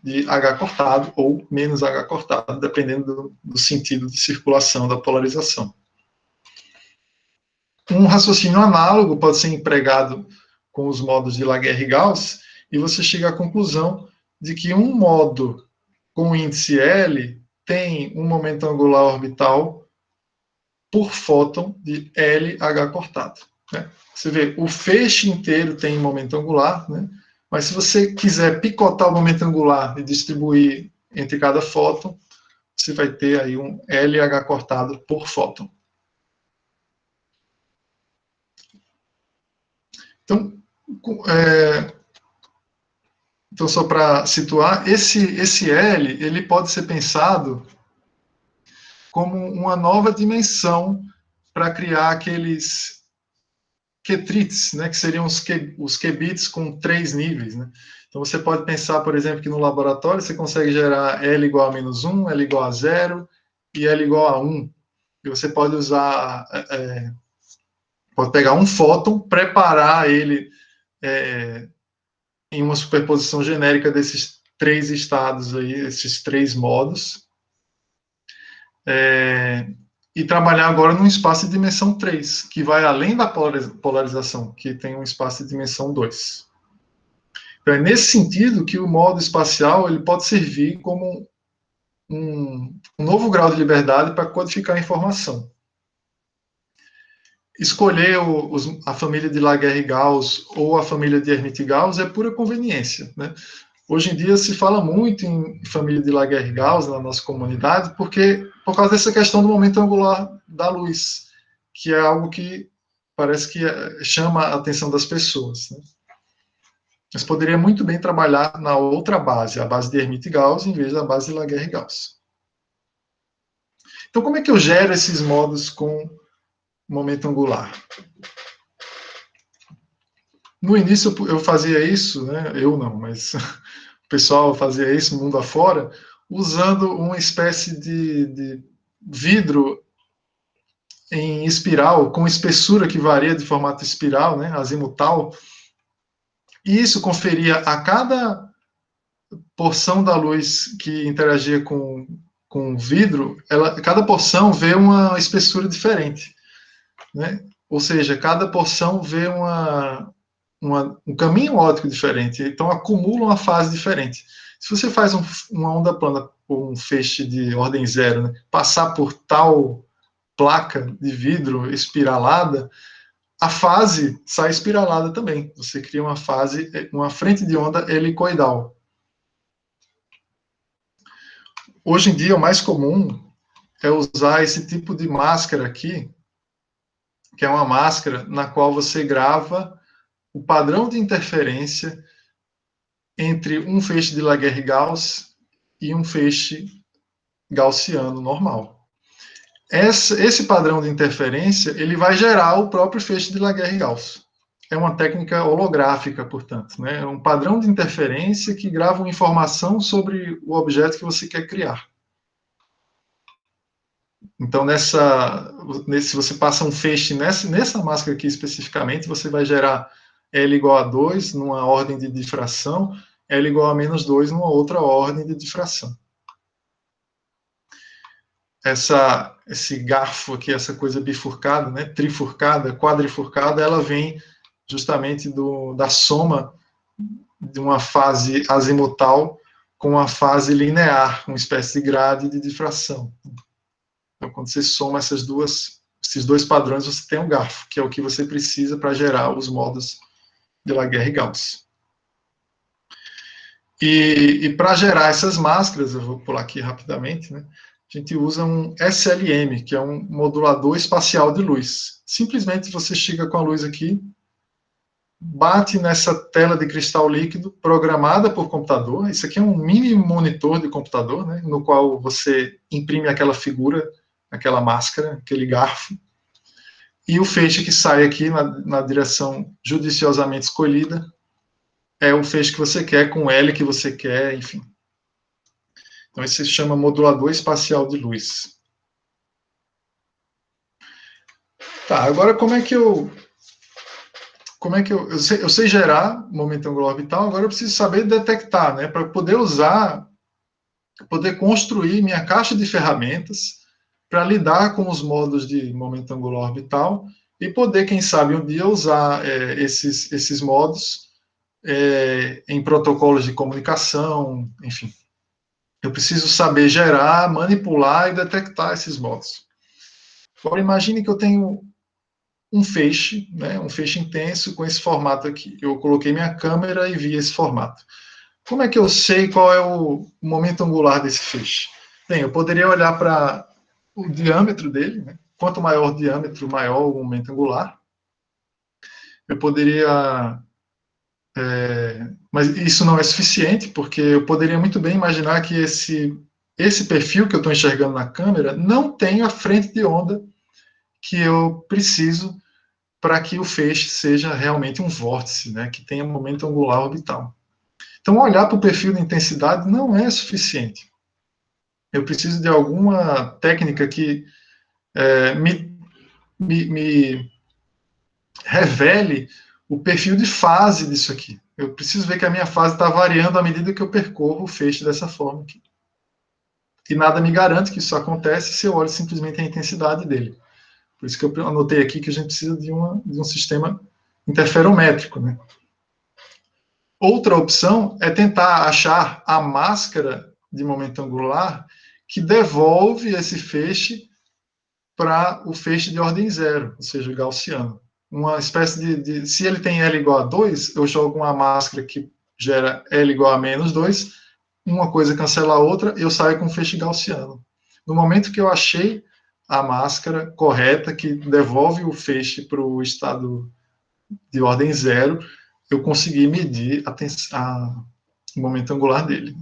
Speaker 2: de H cortado ou menos H cortado, dependendo do sentido de circulação da polarização. Um raciocínio análogo pode ser empregado com os modos de Laguerre e Gauss, e você chega à conclusão de que um modo com índice L tem um momento angular orbital por fóton de LH cortado. Né? Você vê, o feixe inteiro tem momento angular, né? Mas se você quiser picotar o momento angular e distribuir entre cada fóton, você vai ter aí um LH cortado por fóton. Então, então só para situar, esse L ele pode ser pensado como uma nova dimensão para criar aqueles qubits, né, que seriam os qubits com 3 níveis. Né? Então você pode pensar, por exemplo, que no laboratório você consegue gerar L igual a -1, L igual a 0 e L igual a 1. E você pode usar, pode pegar um fóton, preparar ele em uma superposição genérica desses 3 estados aí, esses 3 modos, e trabalhar agora num espaço de dimensão 3, que vai além da polarização, que tem um espaço de dimensão 2. Então, é nesse sentido que o modo espacial ele pode servir como um novo grau de liberdade para codificar a informação. Escolher a família de Laguerre-Gauss ou a família de Hermite-Gauss é pura conveniência, né? Hoje em dia se fala muito em família de Laguerre-Gauss na nossa comunidade, por causa dessa questão do momento angular da luz, que é algo que parece que chama a atenção das pessoas. Né? Mas poderia muito bem trabalhar na outra base, a base de Hermite-Gauss, em vez da base de Laguerre-Gauss. Então, como é que eu gero esses modos com momento angular? No início eu fazia isso, né? Eu não, mas o pessoal fazia isso mundo afora, usando uma espécie de vidro em espiral, com espessura que varia de formato espiral, né, azimutal, e isso conferia a cada porção da luz que interagia com o vidro, cada porção vê uma espessura diferente, né? Ou seja, cada porção vê um caminho óptico diferente, então acumula uma fase diferente. Se você faz uma onda plana por um feixe de ordem zero, né, passar por tal placa de vidro espiralada, a fase sai espiralada também. Você cria uma frente de onda helicoidal. Hoje em dia, o mais comum é usar esse tipo de máscara aqui, que é uma máscara na qual você grava o padrão de interferência entre um feixe de Laguerre-Gauss e um feixe gaussiano normal. Esse padrão de interferência ele vai gerar o próprio feixe de Laguerre-Gauss. É uma técnica holográfica, portanto. Né? É um padrão de interferência que grava uma informação sobre o objeto que você quer criar. Então, se você passa um feixe nessa máscara aqui especificamente, você vai gerar L igual a 2 numa ordem de difração, L igual a -2 numa outra ordem de difração. Esse garfo aqui, essa coisa bifurcada, né, trifurcada, quadrifurcada, ela vem justamente da soma de uma fase azimutal com uma fase linear, uma espécie de grade de difração. Então, quando você soma esses dois padrões, você tem um garfo, que é o que você precisa para gerar os modos de Laguerre-Gauss. E para gerar essas máscaras, eu vou pular aqui rapidamente, né? A gente usa um SLM, que é um modulador espacial de luz. Simplesmente você chega com a luz aqui, bate nessa tela de cristal líquido programada por computador. Isso aqui é um mini monitor de computador, né, no qual você imprime aquela figura, aquela máscara, aquele garfo, e o feixe que sai aqui na direção judiciosamente escolhida é o feixe que você quer, com o L que você quer, enfim. Então, isso se chama modulador espacial de luz. Tá, agora como é que eu sei gerar momento angular orbital, agora eu preciso saber detectar, né, para poder poder construir minha caixa de ferramentas para lidar com os modos de momento angular orbital e poder, quem sabe, um dia usar esses modos em protocolos de comunicação, enfim. Eu preciso saber gerar, manipular e detectar esses modos. Agora, imagine que eu tenho um feixe, né, um feixe intenso com esse formato aqui. Eu coloquei minha câmera e vi esse formato. Como é que eu sei qual é o momento angular desse feixe? Bem, eu poderia olhar para o diâmetro dele, né? Quanto maior o diâmetro, maior o momento angular. Eu poderia... mas isso não é suficiente, porque eu poderia muito bem imaginar que esse perfil que eu estou enxergando na câmera não tem a frente de onda que eu preciso para que o feixe seja realmente um vórtice, né, que tenha momento angular orbital. Então, olhar para o perfil de intensidade não é suficiente. Eu preciso de alguma técnica que me revele o perfil de fase disso aqui. Eu preciso ver que a minha fase está variando à medida que eu percorro o feixe dessa forma aqui. E nada me garante que isso acontece se eu olho simplesmente a intensidade dele. Por isso que eu anotei aqui que a gente precisa de um sistema interferométrico, né? Outra opção é tentar achar a máscara de momento angular que devolve esse feixe para o feixe de ordem zero, ou seja, o gaussiano. Uma espécie se ele tem L igual a 2, eu jogo uma máscara que gera L igual a menos 2, uma coisa cancela a outra, eu saio com um feixe gaussiano. No momento que eu achei a máscara correta, que devolve o feixe para o estado de ordem zero, eu consegui medir o momento angular dele.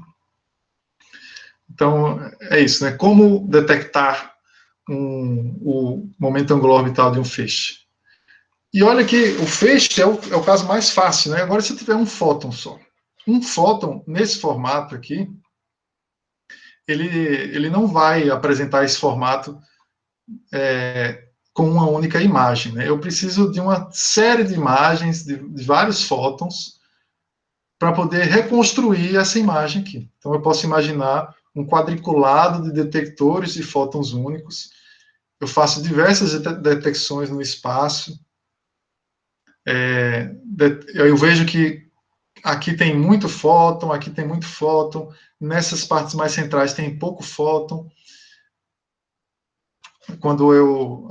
Speaker 2: Então, é isso, né? Como detectar o momento angular orbital de um feixe? E olha que o feixe é o caso mais fácil, né? Agora, se eu tiver um fóton só. Um fóton, nesse formato aqui, ele não vai apresentar esse formato com uma única imagem, né? Eu preciso de uma série de imagens, de vários fótons, para poder reconstruir essa imagem aqui. Então, eu posso imaginar um quadriculado de detectores de fótons únicos. Eu faço diversas detecções no espaço. Eu vejo que aqui tem muito fóton, aqui tem muito fóton, nessas partes mais centrais tem pouco fóton. Quando eu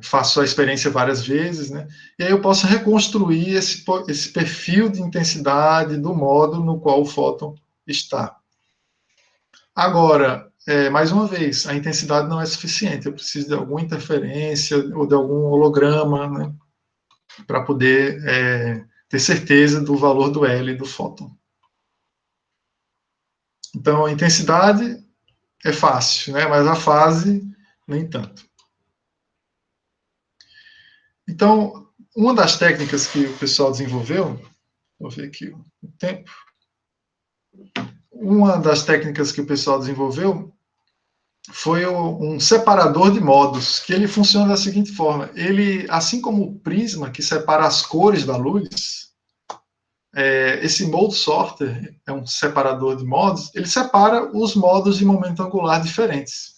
Speaker 2: faço a experiência várias vezes, né? E aí eu posso reconstruir esse perfil de intensidade do modo no qual o fóton está. Agora, mais uma vez, a intensidade não é suficiente, eu preciso de alguma interferência ou de algum holograma, né, para poder ter certeza do valor do L do fóton. Então, a intensidade é fácil, né, mas a fase, nem tanto. Então, uma das técnicas que o pessoal desenvolveu, vou ver aqui o tempo. Uma das técnicas que o pessoal desenvolveu foi um separador de modos, que ele funciona da seguinte forma. Ele, assim como o prisma, que separa as cores da luz, esse mode sorter é um separador de modos, ele separa os modos de momento angular diferentes.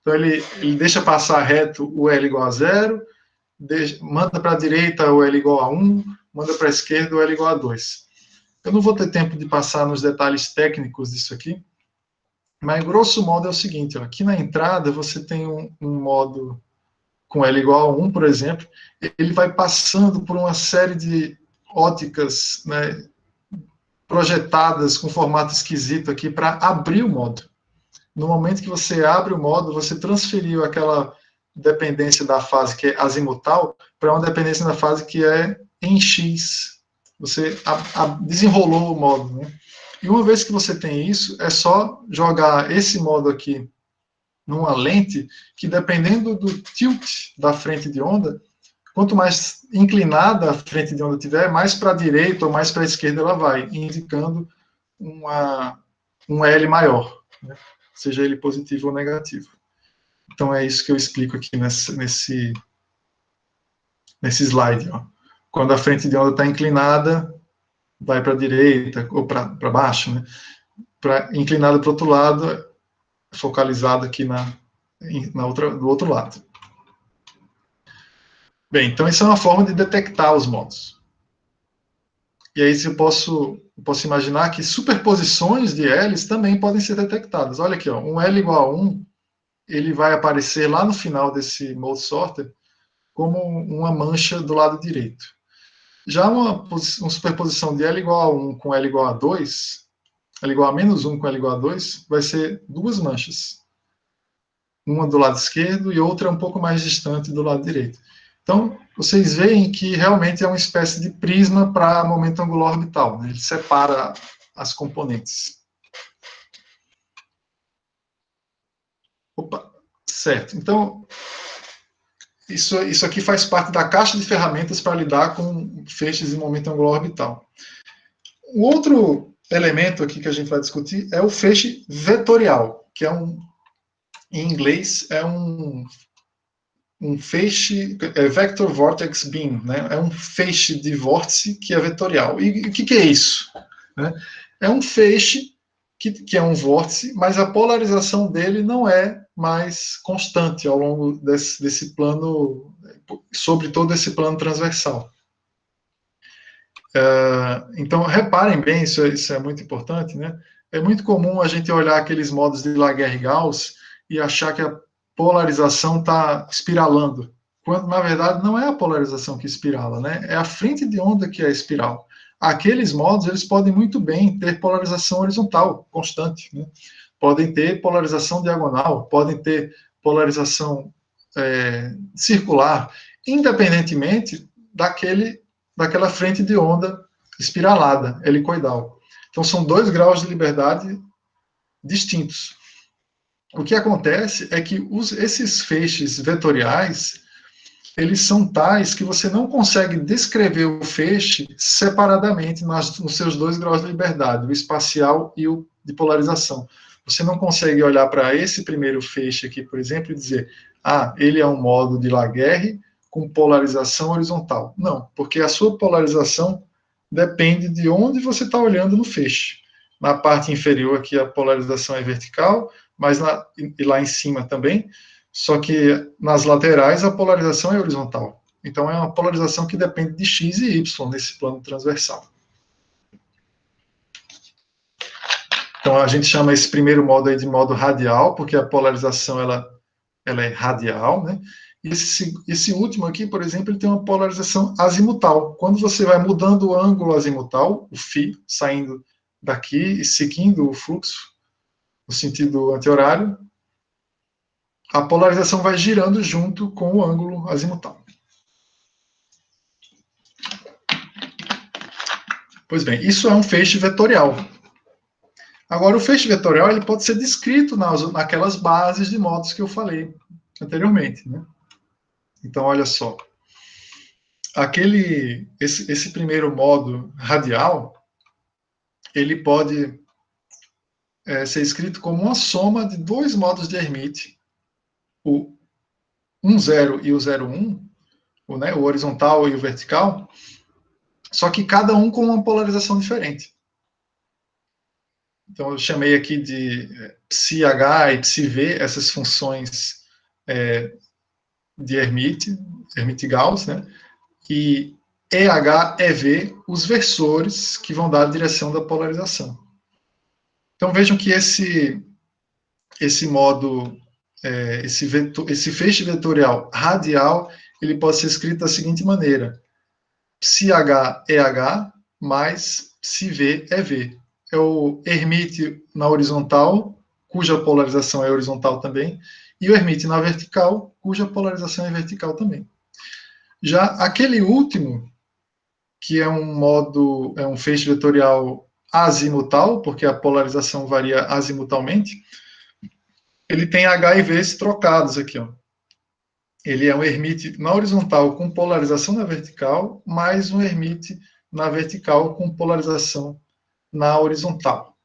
Speaker 2: Então, ele deixa passar reto o L igual a 0, manda para a direita o L igual a 1, manda para a esquerda o L igual a 2. Eu não vou ter tempo de passar nos detalhes técnicos disso aqui, mas grosso modo é o seguinte, ó, aqui na entrada você tem um modo com L igual a 1, por exemplo, ele vai passando por uma série de óticas, né, projetadas com formato esquisito aqui para abrir o modo. No momento que você abre o modo, você transferiu aquela dependência da fase que é azimutal para uma dependência da fase que é em X. Você desenrolou o modo, né? E uma vez que você tem isso, é só jogar esse modo aqui numa lente que, dependendo do tilt da frente de onda, quanto mais inclinada a frente de onda tiver, mais para a direita ou mais para a esquerda ela vai, indicando um L maior, né? Seja ele positivo ou negativo. Então é isso que eu explico aqui nesse slide. Ó. Quando a frente de onda está inclinada, vai para a direita ou para baixo, né? Inclinada para o outro lado, focalizado aqui do outro lado. Bem, então isso é uma forma de detectar os modos. E aí eu posso imaginar que superposições de L's também podem ser detectadas. Olha aqui, ó, um L igual a 1, ele vai aparecer lá no final desse mode sorter como uma mancha do lado direito. Já uma superposição de L igual a 1 com L igual a 2, L igual a menos 1 com L igual a 2, vai ser duas manchas. Uma do lado esquerdo e outra um pouco mais distante do lado direito. Então, vocês veem que realmente é uma espécie de prisma para momento angular orbital. Né? Ele separa as componentes. Opa, certo. Então, isso aqui faz parte da caixa de ferramentas para lidar com feixes em momento angular orbital. O outro elemento aqui que a gente vai discutir é o feixe vetorial, que em inglês é um feixe, vector vortex beam, né? É um feixe de vórtice que é vetorial. E o que é isso? Né? É um feixe que é um vórtice, mas a polarização dele não é mais constante ao longo desse plano, sobre todo esse plano transversal. Então, reparem bem, isso é muito importante, né? É muito comum a gente olhar aqueles modos de Laguerre-Gauss e achar que a polarização está espiralando, quando, na verdade, não é a polarização que espirala, né? É a frente de onda que é a espiral. Aqueles modos, eles podem muito bem ter polarização horizontal, constante, né? Podem ter polarização diagonal, podem ter polarização circular, independentemente daquela frente de onda espiralada, helicoidal. Então, são 2 graus de liberdade distintos. O que acontece é que esses feixes vetoriais, eles são tais que você não consegue descrever o feixe separadamente nos seus 2 graus de liberdade, o espacial e o de polarização. Você não consegue olhar para esse primeiro feixe aqui, por exemplo, e dizer, ele é um modo de Laguerre com polarização horizontal. Não, porque a sua polarização depende de onde você está olhando no feixe. Na parte inferior aqui a polarização é vertical, mas e lá em cima também, só que nas laterais a polarização é horizontal. Então é uma polarização que depende de x e y nesse plano transversal. Então a gente chama esse primeiro modo aí de modo radial, porque a polarização ela é radial, né? E esse último aqui, por exemplo, ele tem uma polarização azimutal. Quando você vai mudando o ângulo azimutal, o φ, saindo daqui e seguindo o fluxo no sentido anti-horário, a polarização vai girando junto com o ângulo azimutal. Pois bem, isso é um feixe vetorial. Agora, o feixe vetorial ele pode ser descrito naquelas bases de modos que eu falei anteriormente, né? Então, olha só. Esse primeiro modo radial, ele pode ser escrito como uma soma de 2 modos de Hermite, o 1,0 e o 0,1, o horizontal e o vertical, só que cada um com uma polarização diferente. Então, eu chamei aqui de psi-H e psi-V, essas funções de Hermite-Gauss, né? E EH, EV, os versores que vão dar a direção da polarização. Então vejam que esse modo, esse feixe vetorial radial, ele pode ser escrito da seguinte maneira: psi-H é H, mais psi-V é V. É o Hermite na horizontal, cuja polarização é horizontal também, e o Hermite na vertical, cuja polarização é vertical também. Já aquele último, que é um feixe vetorial azimutal, porque a polarização varia azimutalmente, ele tem H e V trocados aqui, ó. Ele é um Hermite na horizontal com polarização na vertical, mais um Hermite na vertical com polarização na horizontal.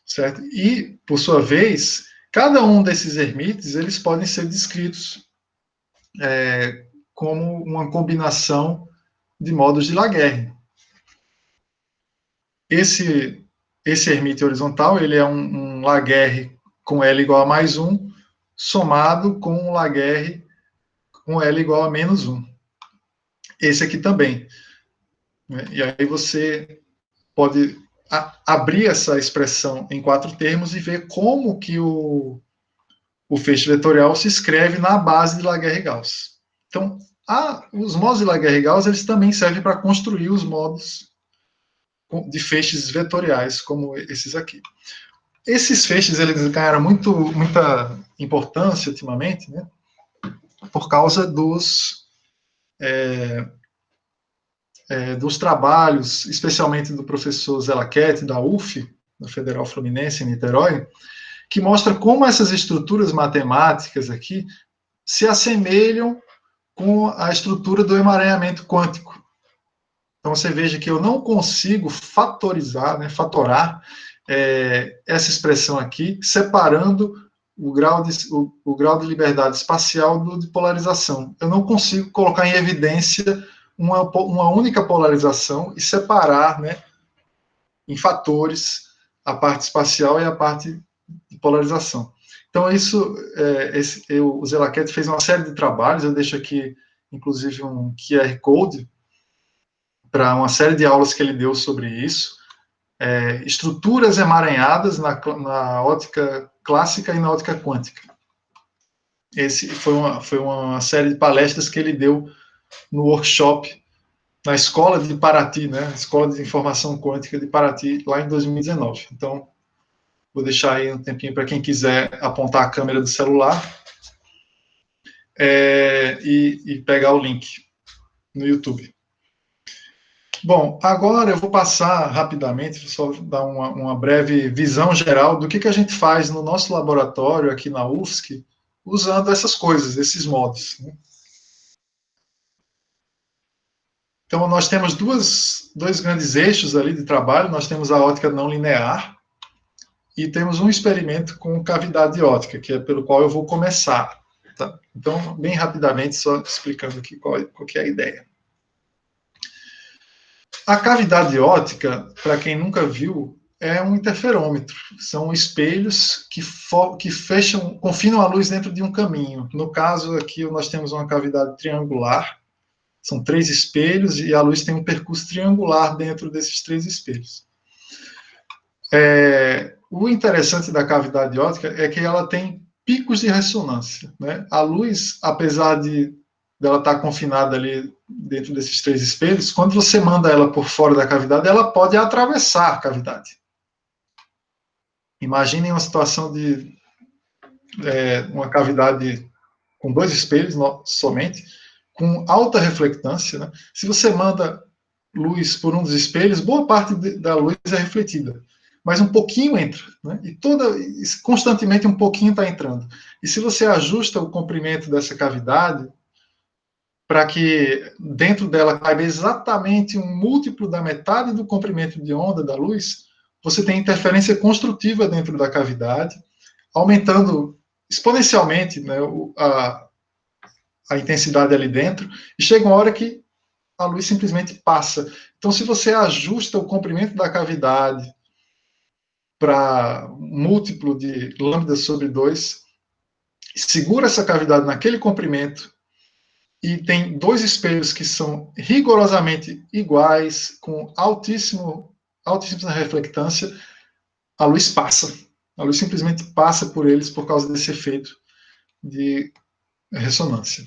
Speaker 2: Certo? E, por sua vez, cada um desses Hermites, eles podem ser descritos como uma combinação de modos de Laguerre. Esse Hermite horizontal, ele é um Laguerre com L igual a mais 1, somado com um Laguerre com L igual a menos 1. Esse aqui também. E aí você pode abrir essa expressão em 4 termos e ver como que o feixe vetorial se escreve na base de Laguerre-Gauss. Então, os modos de Laguerre-Gauss, eles também servem para construir os modos de feixes vetoriais, como esses aqui. Esses feixes, eles ganharam muita importância ultimamente, né, por causa dos trabalhos, especialmente do professor Zé Laquette, da UF, da Federal Fluminense, em Niterói, que mostra como essas estruturas matemáticas aqui se assemelham com a estrutura do emaranhamento quântico. Então, você veja que eu não consigo fatorizar, né, fatorar essa expressão aqui, separando o grau de liberdade espacial de polarização. Eu não consigo colocar em evidência uma única polarização e separar, né, em fatores a parte espacial e a parte de polarização. Então, o Zé Laquette fez uma série de trabalhos, eu deixo aqui, inclusive, um QR Code para uma série de aulas que ele deu sobre isso, estruturas emaranhadas na ótica clássica e na ótica quântica. Esse foi uma série de palestras que ele deu no workshop na Escola de Paraty, né, Escola de Informação Quântica de Paraty, lá em 2019. Então, vou deixar aí um tempinho para quem quiser apontar a câmera do celular e pegar o link no YouTube. Bom, agora eu vou passar rapidamente, só dar uma breve visão geral do que a gente faz no nosso laboratório aqui na UFSC, usando essas coisas, esses modos, né? Então, nós temos dois grandes eixos ali de trabalho. Nós temos a ótica não linear e temos um experimento com cavidade ótica, que é pelo qual eu vou começar. Tá? Então, bem rapidamente, só explicando aqui qual que é a ideia. A cavidade ótica, para quem nunca viu, é um interferômetro. São espelhos que fecham, confinam a luz dentro de um caminho. No caso, aqui nós temos uma cavidade triangular. São 3 espelhos e a luz tem um percurso triangular dentro desses 3 espelhos. O interessante da cavidade ótica é que ela tem picos de ressonância, né? A luz, apesar dela estar confinada ali dentro desses 3 espelhos, quando você manda ela por fora da cavidade, ela pode atravessar a cavidade. Imaginem uma situação de uma cavidade com 2 espelhos somente, com alta reflectância, né? Se você manda luz por um dos espelhos, boa parte da luz é refletida, mas um pouquinho entra, né? E constantemente um pouquinho está entrando. E se você ajusta o comprimento dessa cavidade para que dentro dela caiba exatamente um múltiplo da metade do comprimento de onda da luz, você tem interferência construtiva dentro da cavidade, aumentando exponencialmente, né, a intensidade ali dentro, e chega uma hora que a luz simplesmente passa. Então, se você ajusta o comprimento da cavidade para múltiplo de lambda sobre 2, segura essa cavidade naquele comprimento e tem dois espelhos que são rigorosamente iguais, com altíssima reflectância, a luz passa. A luz simplesmente passa por eles por causa desse efeito de ressonância.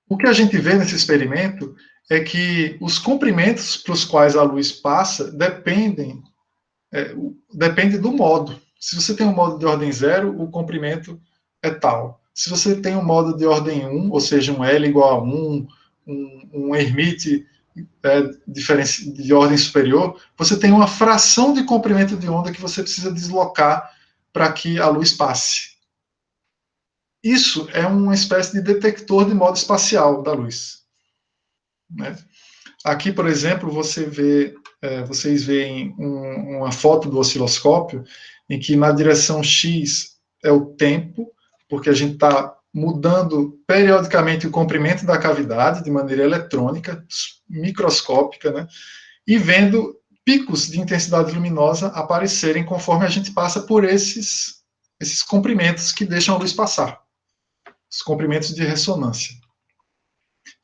Speaker 2: O que a gente vê nesse experimento é que os comprimentos para os quais a luz passa depende do modo. Se você tem um modo de ordem 0, o comprimento é tal. Se você tem um modo de ordem 1, ou seja, um L igual a 1, um Hermite de ordem superior, você tem uma fração de comprimento de onda que você precisa deslocar para que a luz passe. Isso é uma espécie de detector de modo espacial da luz. Né? Aqui, por exemplo, vocês veem uma foto do osciloscópio em que na direção X é o tempo, porque a gente está mudando periodicamente o comprimento da cavidade de maneira eletrônica, microscópica, né? E vendo picos de intensidade luminosa aparecerem conforme a gente passa por esses comprimentos que deixam a luz passar, os comprimentos de ressonância.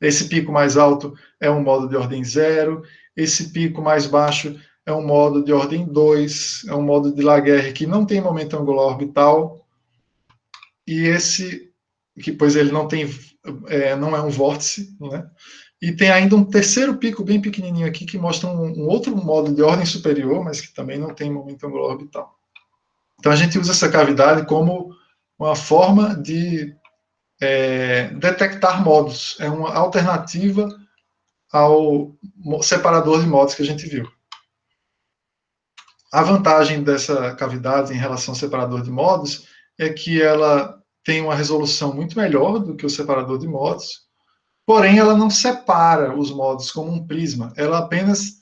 Speaker 2: Esse pico mais alto é um modo de ordem 0, esse pico mais baixo é um modo de ordem 2, é um modo de Laguerre que não tem momento angular orbital, e esse, que pois ele não é um vórtice, né? E tem ainda um terceiro pico bem pequenininho aqui que mostra um outro modo de ordem superior, mas que também não tem momento angular orbital. Então a gente usa essa cavidade como uma forma de detectar modos. É uma alternativa ao separador de modos que a gente viu. A vantagem dessa cavidade em relação ao separador de modos é que ela tem uma resolução muito melhor do que o separador de modos, porém ela não separa os modos como um prisma, ela apenas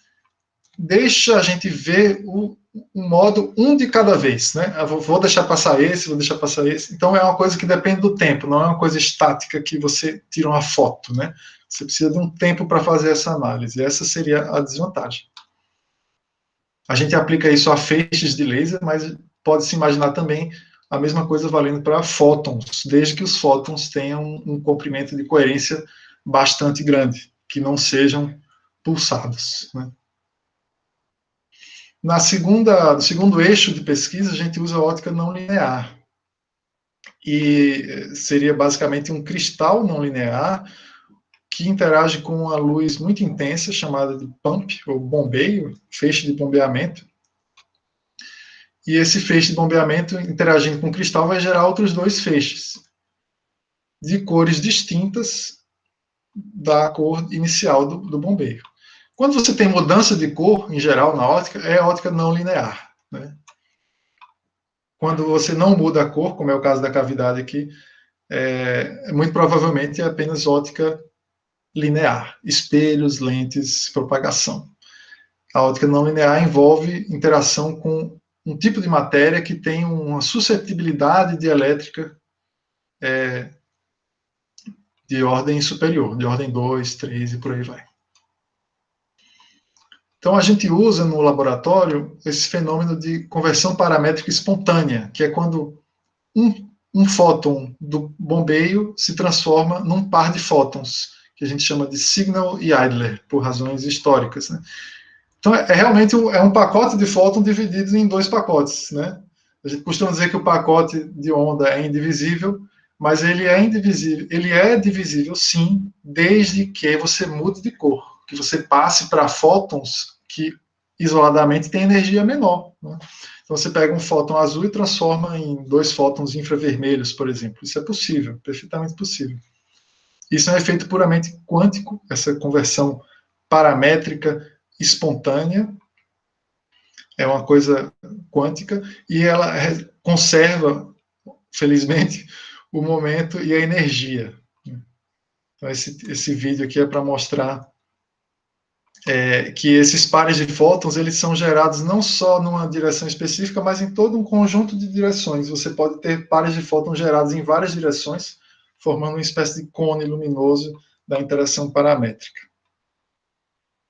Speaker 2: deixa a gente ver um modo um de cada vez, né? Eu vou deixar passar esse, vou deixar passar esse. Então é uma coisa que depende do tempo, não é uma coisa estática que você tira uma foto, né? Você precisa de um tempo para fazer essa análise. Essa seria a desvantagem. A gente aplica isso a feixes de laser, mas pode-se imaginar também a mesma coisa valendo para fótons, desde que os fótons tenham um comprimento de coerência bastante grande, que não sejam pulsados, né? No segundo eixo de pesquisa, a gente usa a ótica não linear. E seria basicamente um cristal não linear que interage com uma luz muito intensa, chamada de pump, ou bombeio, feixe de bombeamento. E esse feixe de bombeamento, interagindo com o cristal, vai gerar outros dois feixes, de cores distintas da cor inicial do bombeio. Quando você tem mudança de cor, em geral, na ótica, é ótica não linear, né? Quando você não muda a cor, como é o caso da cavidade aqui, muito provavelmente é apenas ótica linear, espelhos, lentes, propagação. A ótica não linear envolve interação com um tipo de matéria que tem uma suscetibilidade dielétrica de ordem superior, de ordem 2, 3 e por aí vai. Então, a gente usa no laboratório esse fenômeno de conversão paramétrica espontânea, que é quando um fóton do bombeio se transforma num par de fótons, que a gente chama de Signal e Idler, por razões históricas, né? Então, realmente um pacote de fóton dividido em dois pacotes, né? A gente costuma dizer que o pacote de onda é indivisível, mas ele é divisível, sim, desde que você mude de cor, que você passe para fótons que isoladamente têm energia menor, né? Então você pega um fóton azul e transforma em dois fótons infravermelhos, por exemplo. Isso é possível, perfeitamente possível. Isso é um efeito puramente quântico, essa conversão paramétrica espontânea, é uma coisa quântica, e ela conserva, felizmente, o momento e a energia. Então, esse vídeo aqui é para mostrar que esses pares de fótons, eles são gerados não só numa direção específica, mas em todo um conjunto de direções. Você pode ter pares de fótons gerados em várias direções, formando uma espécie de cone luminoso da interação paramétrica.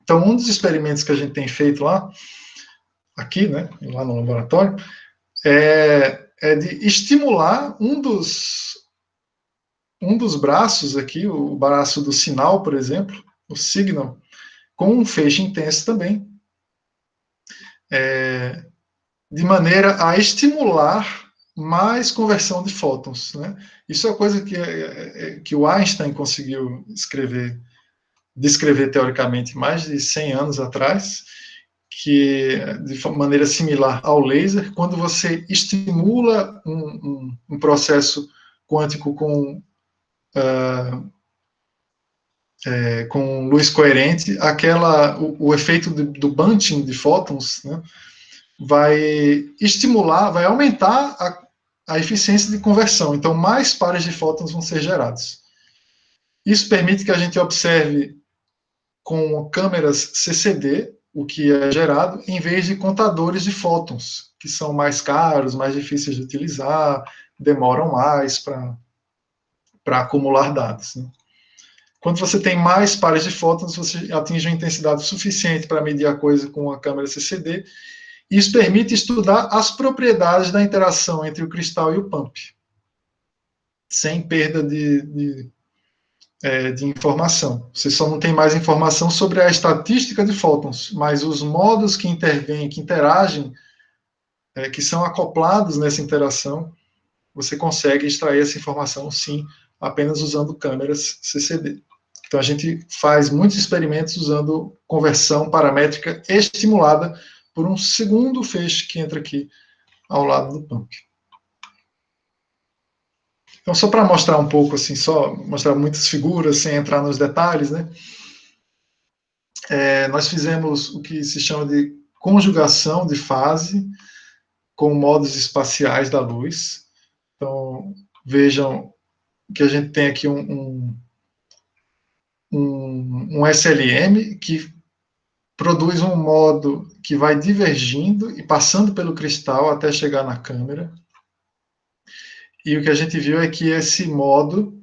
Speaker 2: Então, um dos experimentos que a gente tem feito aqui, né, lá no laboratório, é de estimular um dos um dos braços aqui, o braço do sinal, por exemplo, o signal, com um feixe intenso também, de maneira a estimular mais conversão de fótons, né? Isso é coisa que o Einstein conseguiu descrever teoricamente mais de 100 anos atrás, que de maneira similar ao laser, quando você estimula um processo quântico com luz coerente, o efeito do bunching de fótons, né, vai estimular, vai aumentar a eficiência de conversão. Então, mais pares de fótons vão ser gerados. Isso permite que a gente observe com câmeras CCD o que é gerado, em vez de contadores de fótons, que são mais caros, mais difíceis de utilizar, demoram mais para acumular dados, né? Quando você tem mais pares de fótons, você atinge uma intensidade suficiente para medir a coisa com a câmera CCD. Isso permite estudar as propriedades da interação entre o cristal e o pump, sem perda de informação. Você só não tem mais informação sobre a estatística de fótons, mas os modos que intervêm, que interagem, que são acoplados nessa interação, você consegue extrair essa informação, sim, apenas usando câmeras CCD. Então, a gente faz muitos experimentos usando conversão paramétrica estimulada por um segundo feixe que entra aqui ao lado do pump. Então, só para mostrar um pouco, assim, só mostrar muitas figuras, sem entrar nos detalhes, né? Nós fizemos o que se chama de conjugação de fase com modos espaciais da luz. Então, vejam que a gente tem aqui um SLM que produz um modo que vai divergindo e passando pelo cristal até chegar na câmera. E o que a gente viu é que esse modo,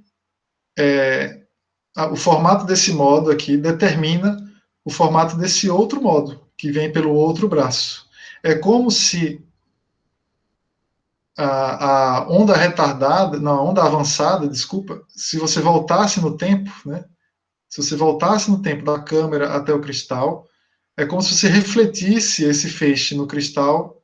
Speaker 2: o formato desse modo aqui determina o formato desse outro modo, que vem pelo outro braço. É como se a onda retardada, não, a onda avançada, desculpa, se você voltasse no tempo, né? Se você voltasse no tempo da câmera até o cristal, é como se você refletisse esse feixe no cristal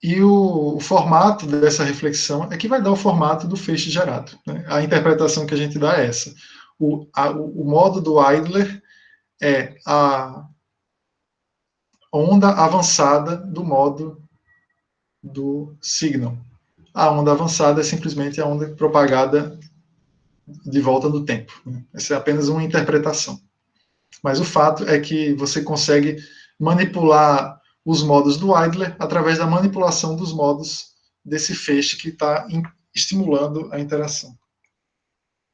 Speaker 2: e o formato dessa reflexão é que vai dar o formato do feixe gerado, né? A interpretação que a gente dá é essa. O modo do Idler é a onda avançada do modo do signal. A onda avançada é simplesmente a onda propagada de volta no tempo, né? Essa é apenas uma interpretação. Mas o fato é que você consegue manipular os modos do Idler através da manipulação dos modos desse feixe que está estimulando a interação.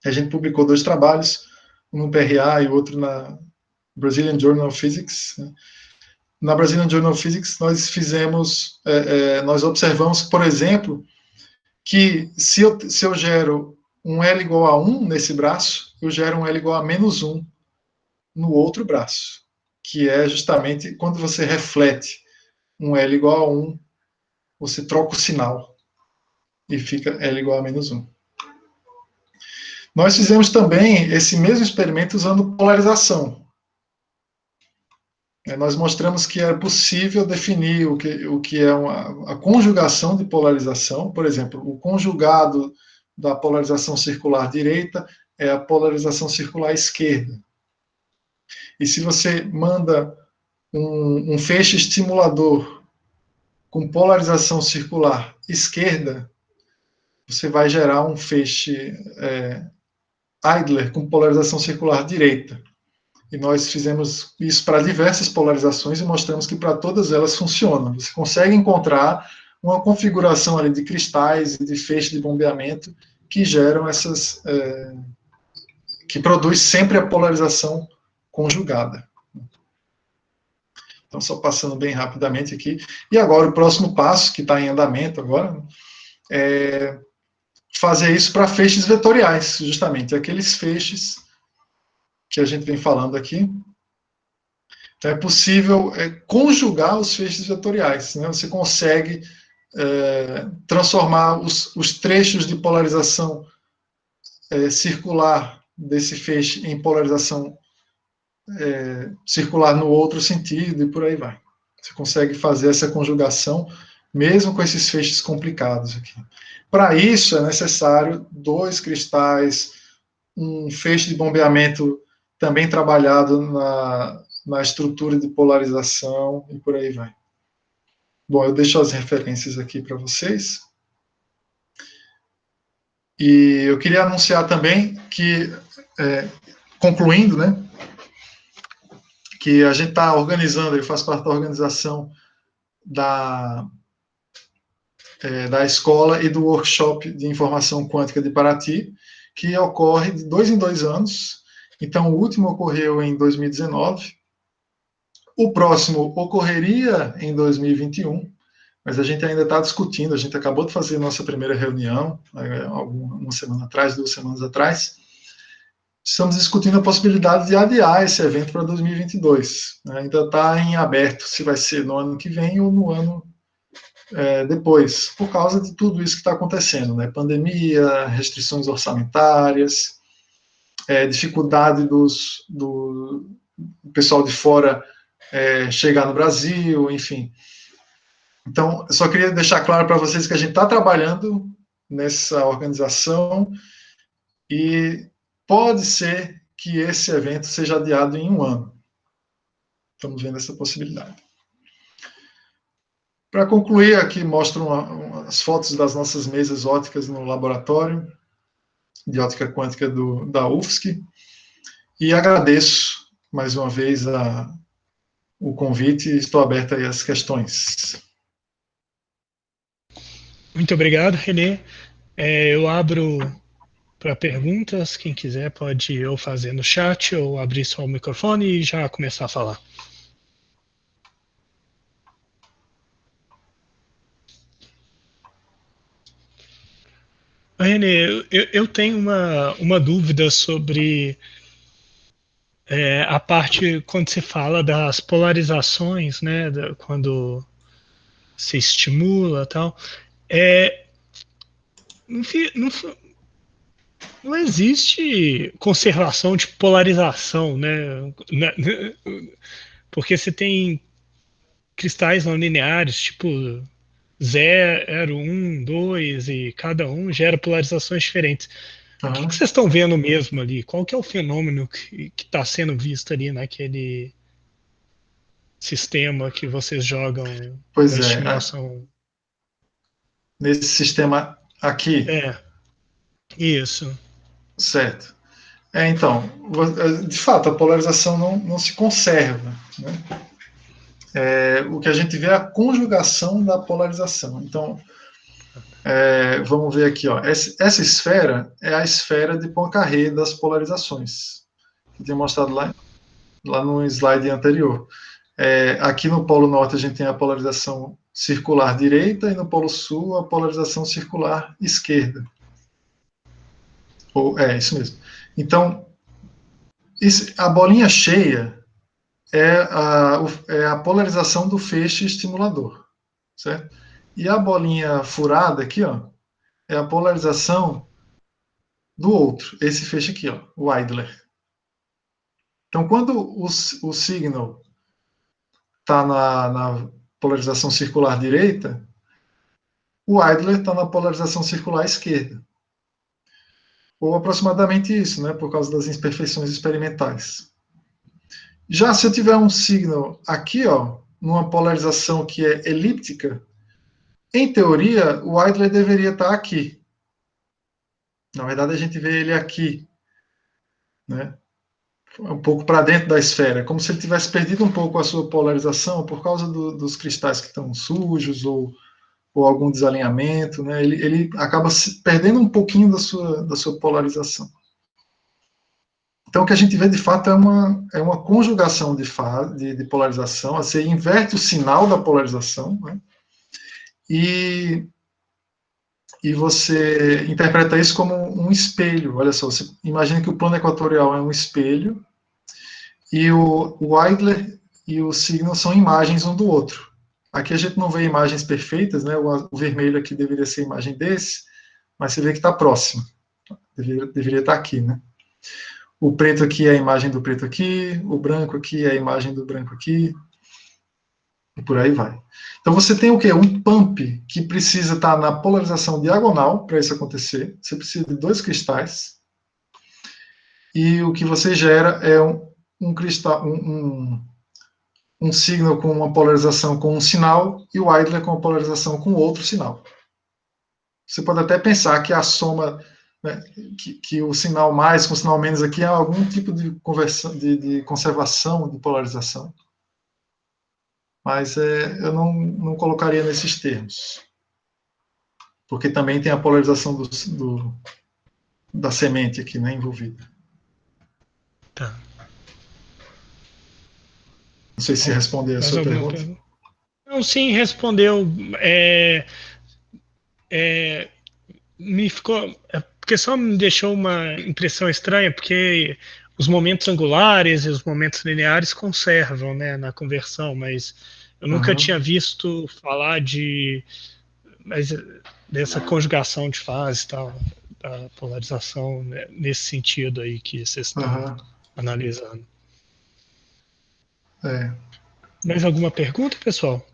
Speaker 2: A gente publicou 2 trabalhos, um no PRA e outro na Brazilian Journal of Physics. Na Brazilian Journal of Physics, nós observamos, por exemplo, que se eu gero um L igual a 1 nesse braço, eu gero um L igual a menos 1 no outro braço, que é justamente quando você reflete um L igual a 1, você troca o sinal e fica L igual a menos 1. Nós fizemos também esse mesmo experimento usando polarização. Nós mostramos que é possível definir o que é a conjugação de polarização. Por exemplo, o conjugado da polarização circular direita é a polarização circular esquerda. E se você manda um feixe estimulador com polarização circular esquerda, você vai gerar um feixe Idler com polarização circular direita. E nós fizemos isso para diversas polarizações e mostramos que para todas elas funciona. Você consegue encontrar uma configuração ali de cristais e de feixe de bombeamento que geram que produz sempre a polarização conjugada. Então, só passando bem rapidamente aqui. E agora, o próximo passo, que está em andamento agora, é fazer isso para feixes vetoriais, justamente, aqueles feixes que a gente vem falando aqui. Então, é possível conjugar os feixes vetoriais, né? Você consegue transformar os trechos de polarização circular desse feixe em polarização circular no outro sentido, e por aí vai. Você consegue fazer essa conjugação, mesmo com esses feixes complicados aqui. Para isso, é necessário 2 cristais, um feixe de bombeamento também trabalhado na estrutura de polarização, e por aí vai. Bom, eu deixo as referências aqui para vocês. E eu queria anunciar também que, concluindo, né, que a gente está organizando, eu faço parte da organização da escola e do workshop de informação quântica de Paraty, que ocorre de 2 em 2 anos. Então, o último ocorreu em 2019, o próximo ocorreria em 2021, mas a gente ainda está discutindo, a gente acabou de fazer nossa primeira reunião, uma semana atrás, 2 semanas atrás. Estamos discutindo a possibilidade de adiar esse evento para 2022. Ainda está em aberto se vai ser no ano que vem ou no ano depois, por causa de tudo isso que está acontecendo, né? Pandemia, restrições orçamentárias, dificuldade do pessoal de fora chegar no Brasil, enfim. Então, eu só queria deixar claro para vocês que a gente está trabalhando nessa organização e pode ser que esse evento seja adiado em 1 ano. Estamos vendo essa possibilidade. Para concluir, aqui mostro as fotos das nossas mesas ópticas no laboratório de óptica quântica da UFSC, e agradeço mais uma vez o convite e estou aberto aí às questões.
Speaker 1: Muito obrigado, Renê. Eu abro para perguntas. Quem quiser pode ou fazer no chat ou abrir só o microfone e já começar a falar. Renê, eu tenho uma dúvida sobre a parte quando se fala das polarizações, né, quando se estimula e tal. Não existe conservação de polarização, né? Porque você tem cristais não lineares, tipo 0, 1, 2, e cada um gera polarizações diferentes. O que vocês estão vendo mesmo ali? Qual que é o fenômeno que está sendo visto ali naquele sistema que vocês jogam
Speaker 2: Pois
Speaker 1: da estimulação?
Speaker 2: Nesse sistema aqui.
Speaker 1: Isso.
Speaker 2: Certo. Então, de fato, a polarização não se conserva, né? O que a gente vê é a conjugação da polarização. Então, vamos ver aqui, ó. Essa esfera é a esfera de Poincaré das polarizações, que tinha mostrado lá no slide anterior. Aqui no Polo Norte a gente tem a polarização circular direita e no Polo Sul a polarização circular esquerda. Isso mesmo. Então, a bolinha cheia é a polarização do feixe estimulador, certo? E a bolinha furada aqui, ó, é a polarização do outro, esse feixe aqui, ó, o Idler. Então, quando o signal está na polarização circular direita, o Idler está na polarização circular esquerda. Ou aproximadamente isso, né, por causa das imperfeições experimentais. Já se eu tiver um signal aqui, ó, numa polarização que é elíptica, em teoria, o Idler deveria estar aqui. Na verdade, a gente vê ele aqui, né, um pouco para dentro da esfera, como se ele tivesse perdido um pouco a sua polarização por causa dos cristais que estão sujos ou algum desalinhamento, né, ele acaba perdendo um pouquinho da sua polarização. Então, o que a gente vê, de fato, é uma conjugação de polarização, você inverte o sinal da polarização, né, e você interpreta isso como um espelho. Olha só, você imagina que o plano equatorial é um espelho, e o Idler e o signo são imagens um do outro. Aqui a gente não vê imagens perfeitas, né, o vermelho aqui deveria ser a imagem desse, mas você vê que está próximo. Deveria estar aqui, né? O preto aqui é a imagem do preto aqui, o branco aqui é a imagem do branco aqui, e por aí vai. Então você tem o quê? Um pump que precisa estar na polarização diagonal para isso acontecer. Você precisa de 2 cristais. E o que você gera é um cristal, um signal com uma polarização com um sinal e o idler com uma polarização com outro sinal. Você pode até pensar que a soma, né, que o sinal mais com o sinal menos aqui é algum tipo de conservação de polarização. Mas eu não colocaria nesses termos. Porque também tem a polarização da semente aqui, né, envolvida.
Speaker 1: Tá.
Speaker 2: Não sei se responder a sua pergunta.
Speaker 1: Não, sim, respondeu. Me ficou. Porque só me deixou uma impressão estranha, porque os momentos angulares e os momentos lineares conservam, né, na conversão, mas eu nunca tinha visto falar dessa conjugação de fase e tal, da polarização, né, nesse sentido aí que vocês estão analisando. Mais alguma pergunta, pessoal?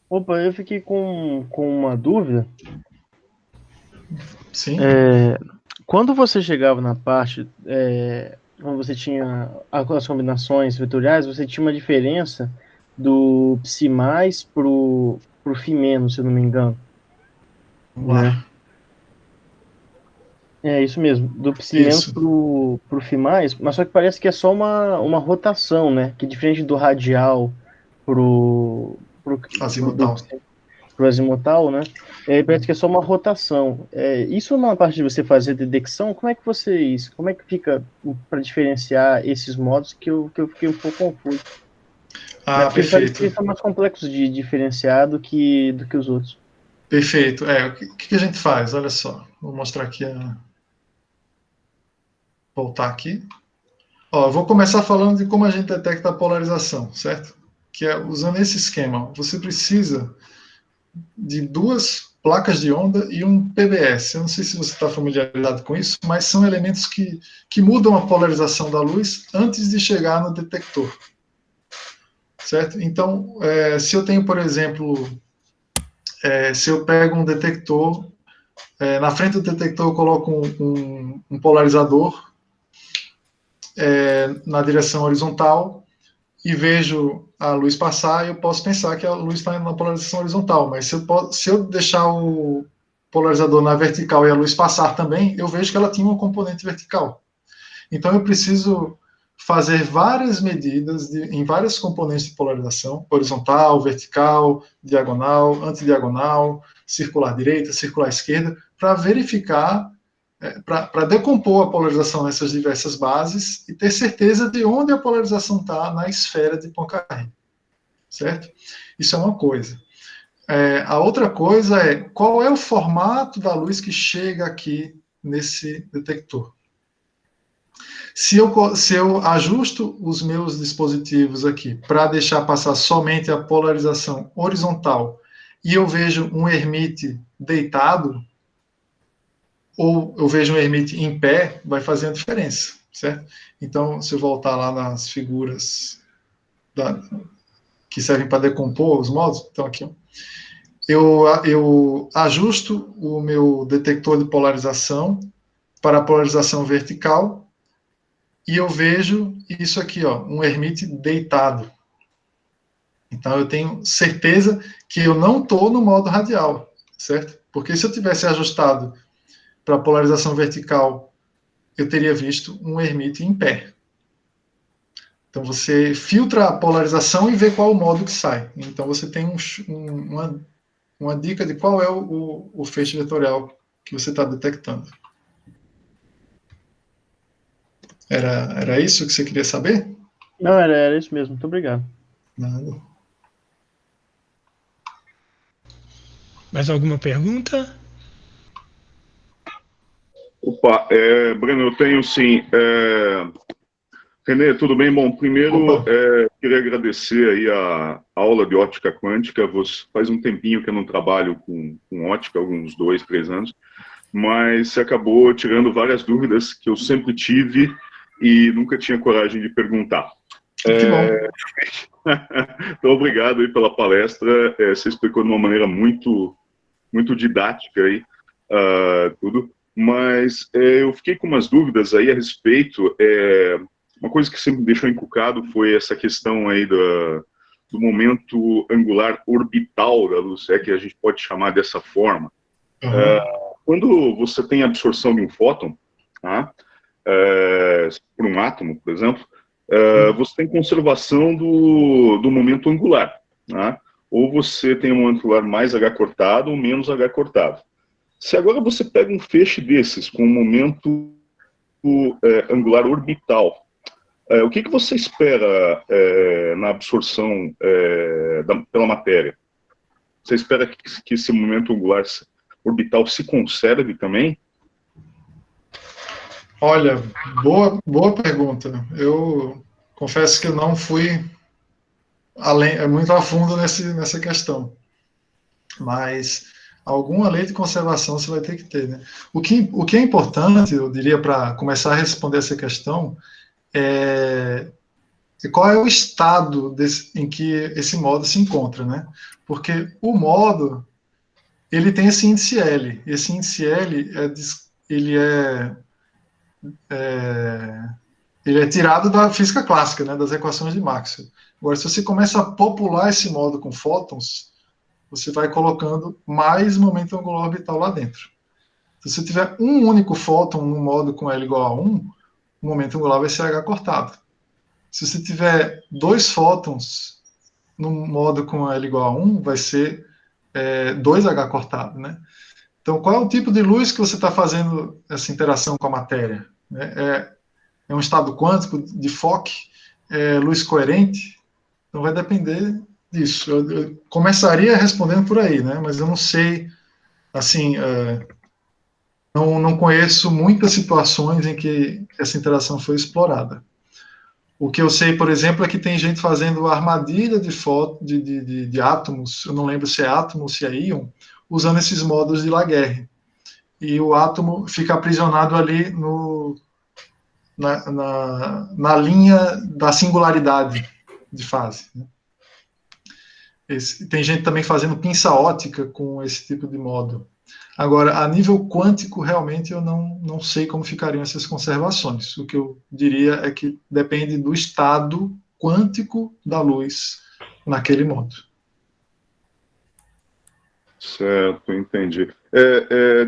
Speaker 3: Opa, eu fiquei com uma dúvida.
Speaker 2: Sim.
Speaker 3: Quando você chegava na parte, quando você tinha as combinações vetoriais, você tinha uma diferença do psi mais pro φ menos, se eu não me engano. Né? É isso mesmo, do psi menos pro φ mais, mas só que parece que é só uma rotação, né? Que diferente do radial pro azimutal, né? Parece que é só uma rotação. Isso na parte de você fazer detecção, como é que fica para diferenciar esses modos que eu fiquei um pouco confuso.
Speaker 2: Perfeito.
Speaker 3: Parece que eles são mais complexos de diferenciar do que os outros.
Speaker 2: Perfeito. O que a gente faz? Olha só, vou mostrar aqui voltar aqui. Eu vou começar falando de como a gente detecta a polarização, certo? Que é usando esse esquema. Você precisa de 2 placas de onda e um PBS. Eu não sei se você está familiarizado com isso, mas são elementos que mudam a polarização da luz antes de chegar no detector. Certo? Então, se eu tenho, por exemplo, se eu pego um detector, na frente do detector eu coloco um polarizador na direção horizontal e vejo a luz passar, eu posso pensar que a luz está na polarização horizontal, mas se eu deixar o polarizador na vertical e a luz passar também, eu vejo que ela tinha uma componente vertical. Então eu preciso fazer várias medidas em várias componentes de polarização, horizontal, vertical, diagonal, antidiagonal, circular direita, circular esquerda, para verificar, para decompor a polarização nessas diversas bases e ter certeza de onde a polarização está na esfera de Poincare. Certo? Isso é uma coisa. A outra coisa é qual é o formato da luz que chega aqui nesse detector. Se eu ajusto os meus dispositivos aqui para deixar passar somente a polarização horizontal e eu vejo um Hermite deitado, ou eu vejo um Hermite em pé, vai fazer a diferença, certo? Então, se eu voltar lá nas figuras que servem para decompor os modos, então aqui, eu ajusto o meu detector de polarização para a polarização vertical e eu vejo isso aqui, um Hermite deitado. Então eu tenho certeza que eu não estou no modo radial, certo? Porque se eu tivesse ajustado para a polarização vertical, eu teria visto um Hermite em pé. Então você filtra a polarização e vê qual o modo que sai. Então você tem uma dica de qual é o feixe vetorial que você está detectando. Era isso que você queria saber?
Speaker 3: Não, era isso mesmo. Muito obrigado.
Speaker 2: Nada.
Speaker 1: Mais alguma pergunta?
Speaker 4: Opa, Breno, eu tenho sim. Renê, tudo bem? Bom, primeiro,
Speaker 2: Opa.
Speaker 4: queria agradecer aí a aula de ótica quântica. Faz um tempinho que eu não trabalho com ótica, alguns 2, 3 anos, mas você acabou tirando várias dúvidas que eu sempre tive e nunca tinha coragem de perguntar.
Speaker 2: Que bom.
Speaker 4: Então, obrigado aí pela palestra. Você explicou de uma maneira muito, muito didática aí, tudo. Mas eu fiquei com umas dúvidas aí a respeito. Uma coisa que sempre me deixou encucado foi essa questão aí do momento angular orbital da luz, é que a gente pode chamar dessa forma. Quando você tem absorção de um fóton, tá? Por um átomo, por exemplo, você tem conservação do momento angular, tá? Ou você tem um momento angular mais H cortado ou menos H cortado. Se agora você pega um feixe desses com um momento angular orbital, o que você espera na absorção pela matéria? Você espera que esse momento angular orbital se conserve também?
Speaker 2: Olha, boa pergunta. Eu confesso que eu não fui muito a fundo nessa questão, mas alguma lei de conservação você vai ter que ter, né? O que é importante, eu diria, para começar a responder essa questão, qual é o estado em que esse modo se encontra, né? Porque o modo, ele tem esse índice L. Esse índice L ele é tirado da física clássica, né, das equações de Maxwell. Agora, se você começa a popular esse modo com fótons, você vai colocando mais momento angular orbital lá dentro. Se você tiver um único fóton no modo com L igual a 1, o momento angular vai ser H cortado. Se você tiver 2 fótons no modo com L igual a 1, vai ser 2H cortado, né? Então, qual é o tipo de luz que você está fazendo essa interação com a matéria? É um estado quântico de Fock? É luz coerente? Então, vai depender disso. Eu começaria respondendo por aí, né? Mas eu não sei, assim, não conheço muitas situações em que essa interação foi explorada. O que eu sei, por exemplo, é que tem gente fazendo armadilha de átomos, eu não lembro se é átomo ou se é íon, usando esses modos de Laguerre. E o átomo fica aprisionado ali na linha da singularidade de fase. Né? Tem gente também fazendo pinça ótica com esse tipo de modo. Agora, a nível quântico, realmente eu não sei como ficariam essas conservações. O que eu diria é que depende do estado quântico da luz naquele modo.
Speaker 4: Certo, entendi.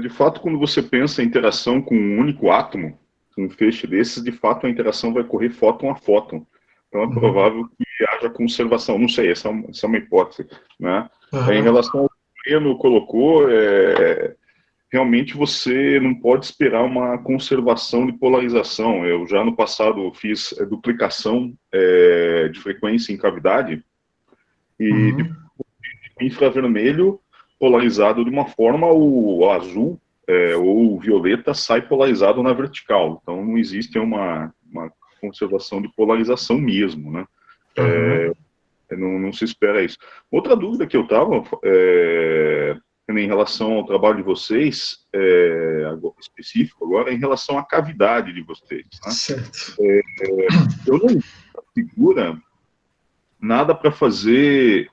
Speaker 4: De fato, quando você pensa em interação com um único átomo, um feixe desses, de fato a interação vai correr fóton a fóton. Então é provável que haja conservação. Não sei, essa é uma hipótese. Né? Em relação ao que o Breno colocou, realmente você não pode esperar uma conservação de polarização. Eu já no passado fiz duplicação de frequência em cavidade e de infravermelho polarizado de uma forma, o azul ou o violeta sai polarizado na vertical. Então não existe uma conservação de polarização mesmo, né? Não se espera isso. Outra dúvida que eu estava em relação ao trabalho de vocês, específico agora, em relação à cavidade de vocês. Né?
Speaker 2: Certo.
Speaker 4: Eu não figura nada para fazer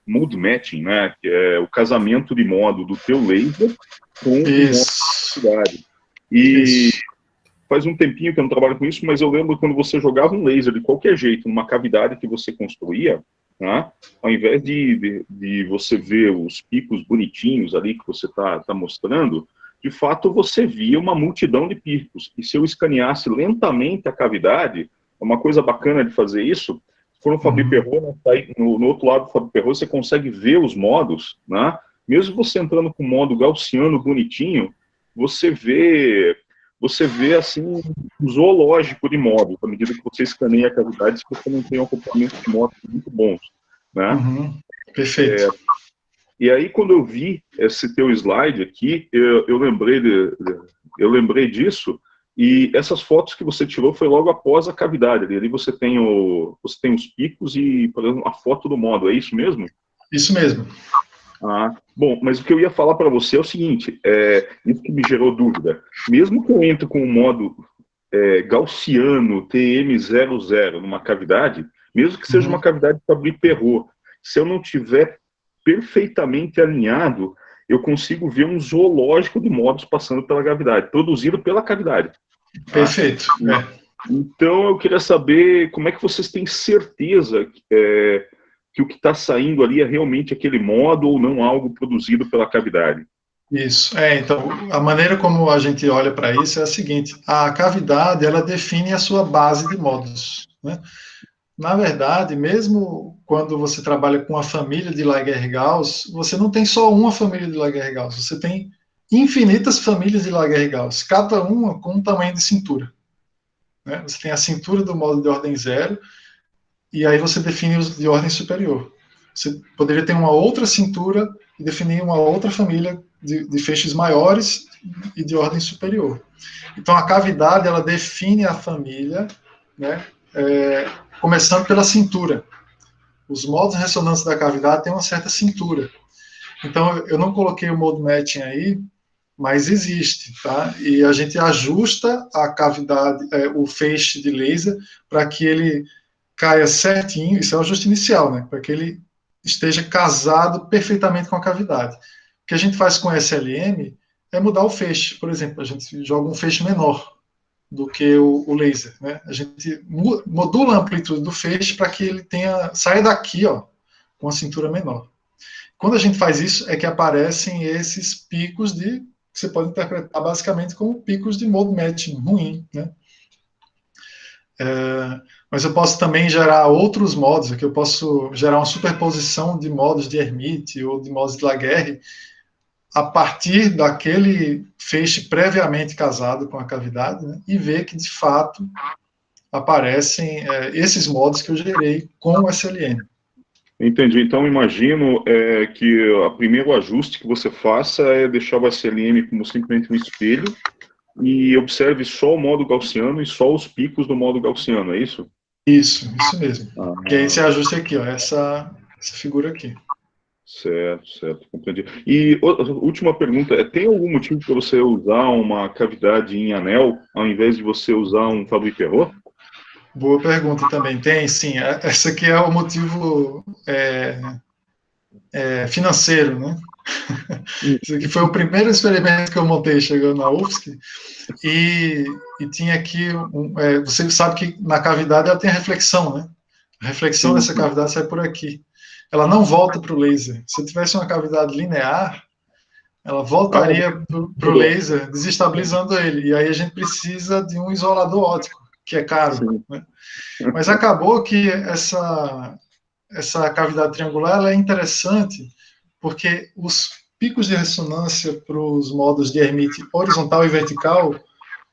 Speaker 4: mood matching, né? Que é o casamento de modo do teu laser com o modo da cavidade. E faz um tempinho que eu não trabalho com isso, mas eu lembro quando você jogava um laser de qualquer jeito numa cavidade que você construía, né? Ao invés de você ver os picos bonitinhos ali que você está mostrando, de fato você via uma multidão de picos. E se eu escaneasse lentamente a cavidade, uma coisa bacana de fazer isso, se for no Fabry-Perot, no outro lado do Fabry-Perot, você consegue ver os modos, né? Mesmo você entrando com o modo gaussiano bonitinho, você vê assim, um zoológico de modos, à medida que você escaneia a cavidade, se você não tem um acompanhamento de modos muito bons, né?
Speaker 2: Perfeito.
Speaker 4: E aí, quando eu vi esse teu slide aqui, eu lembrei disso, E essas fotos que você tirou foi logo após a cavidade. Ali você tem os picos e, por exemplo, a foto do módulo, é isso mesmo?
Speaker 2: Isso mesmo.
Speaker 4: Bom, mas o que eu ia falar para você é o seguinte, isso que me gerou dúvida. Mesmo que eu entre com o modo gaussiano TM00 numa cavidade, mesmo que seja uma cavidade de Fabry-Pérot, se eu não tiver perfeitamente alinhado, eu consigo ver um zoológico de módulos passando pela cavidade, produzido pela cavidade.
Speaker 2: Perfeito.
Speaker 4: Então, eu queria saber como é que vocês têm certeza que o que está saindo ali é realmente aquele módulo ou não algo produzido pela cavidade.
Speaker 2: Isso. Então, a maneira como a gente olha para isso é a seguinte: a cavidade, ela define a sua base de módulos, né? Na verdade, mesmo quando você trabalha com a família de Laguerre-Gauss, você não tem só uma família de Laguerre-Gauss, você tem infinitas famílias de Laguerre-Gauss, cada uma com um tamanho de cintura, né? Você tem a cintura do módulo de ordem 0, e aí você define os de ordem superior. Você poderia ter uma outra cintura e definir uma outra família de feixes maiores e de ordem superior. Então, a cavidade, ela define a família, né, começando pela cintura. Os modos de ressonância da cavidade têm uma certa cintura. Então, eu não coloquei o mode matching aí, mas existe, tá? E a gente ajusta a cavidade, o feixe de laser, para que ele caia certinho, isso é o ajuste inicial, né? Para que ele esteja casado perfeitamente com a cavidade. O que a gente faz com SLM é mudar o feixe. Por exemplo, a gente joga um feixe menor do que o laser, né? A gente modula a amplitude do feixe para que ele saia daqui, ó, com a cintura menor. Quando a gente faz isso, é que aparecem esses picos que você pode interpretar basicamente como picos de mode matching ruim, né? Mas eu posso também gerar outros modos, aqui eu posso gerar uma superposição de modos de Hermite ou de modos de Laguerre a partir daquele feixe previamente casado com a cavidade, né, e ver que, de fato, aparecem esses modos que eu gerei com o SLM.
Speaker 4: Entendi. Então, imagino que o primeiro ajuste que você faça é deixar o SLM como simplesmente um espelho e observe só o modo gaussiano e só os picos do modo gaussiano, é isso?
Speaker 2: Isso mesmo. E aí você ajusta aqui, ó, essa figura aqui.
Speaker 4: Certo, compreendi. E última pergunta, tem algum motivo para você usar uma cavidade em anel, ao invés de você usar um Fabry-Pérot?
Speaker 2: Boa pergunta também. Tem, sim. Esse aqui é o motivo financeiro, né? Isso aqui foi o primeiro experimento que eu montei chegando na UFSC, e tinha aqui, você sabe que na cavidade ela tem a reflexão, né? A reflexão dessa cavidade sai por aqui. Ela não volta para o laser. Se eu tivesse uma cavidade linear, ela voltaria para o laser, desestabilizando ele. E aí a gente precisa de um isolador óptico, que é caro, né? Mas acabou que essa cavidade triangular ela é interessante, porque os picos de ressonância para os modos de Hermite horizontal e vertical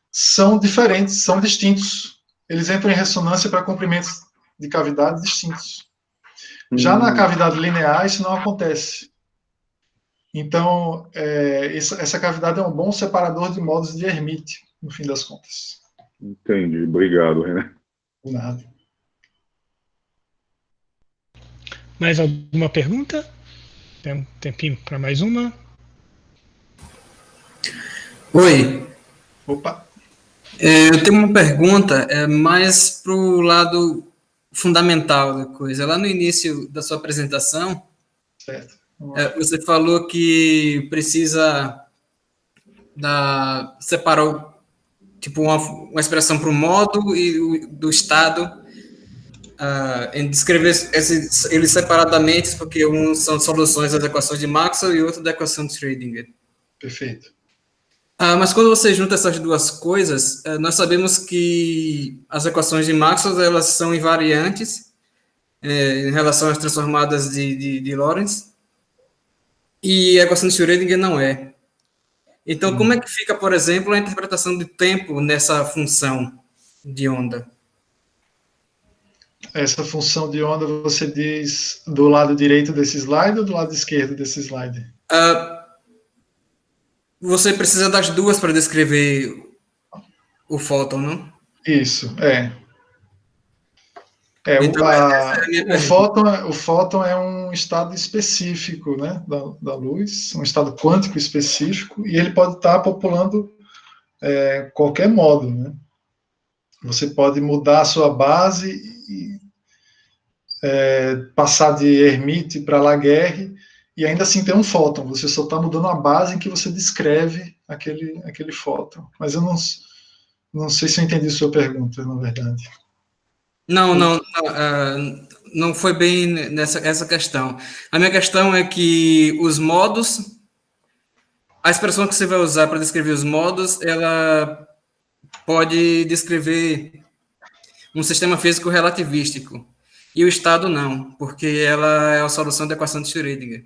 Speaker 2: são diferentes, são distintos. Eles entram em ressonância para comprimentos de cavidade distintos. Já na cavidade linear, isso não acontece. Então, essa cavidade é um bom separador de modos de Hermite, no fim das contas.
Speaker 4: Entendi. Obrigado, René.
Speaker 2: De nada.
Speaker 1: Mais alguma pergunta? Tem um tempinho para mais uma?
Speaker 5: Oi.
Speaker 2: Opa.
Speaker 5: Eu tenho uma pergunta mais para o lado fundamental da coisa. Lá no início da sua apresentação,
Speaker 2: Certo.
Speaker 5: Você falou que precisa separar tipo uma expressão para o modo e do estado, em descrever eles separadamente, porque um são soluções das equações de Maxwell e outro da equação de Schrödinger.
Speaker 2: Perfeito.
Speaker 5: Mas quando você junta essas duas coisas, nós sabemos que as equações de Maxwell elas são invariantes em relação às transformadas de Lorentz, e a equação de Schrödinger não é. Então, como é que fica, por exemplo, a interpretação de tempo nessa função de onda?
Speaker 2: Essa função de onda você diz do lado direito desse slide ou do lado esquerdo desse slide?
Speaker 5: Você precisa das duas para descrever o fóton, não?
Speaker 2: Isso,
Speaker 5: Então, essa é a minha pergunta.
Speaker 2: o fóton é um estado específico, né, da luz, um estado quântico específico, e ele pode estar populando qualquer módulo, né? Você pode mudar a sua base e passar de Hermite para Laguerre e ainda assim ter um fóton. Você só está mudando a base em que você descreve aquele fóton. Mas eu não sei se eu entendi a sua pergunta, na verdade.
Speaker 5: Não foi bem essa questão. A minha questão é que os modos, a expressão que você vai usar para descrever os modos, ela pode descrever um sistema físico relativístico. E o estado não, porque ela é a solução da equação de Schrödinger.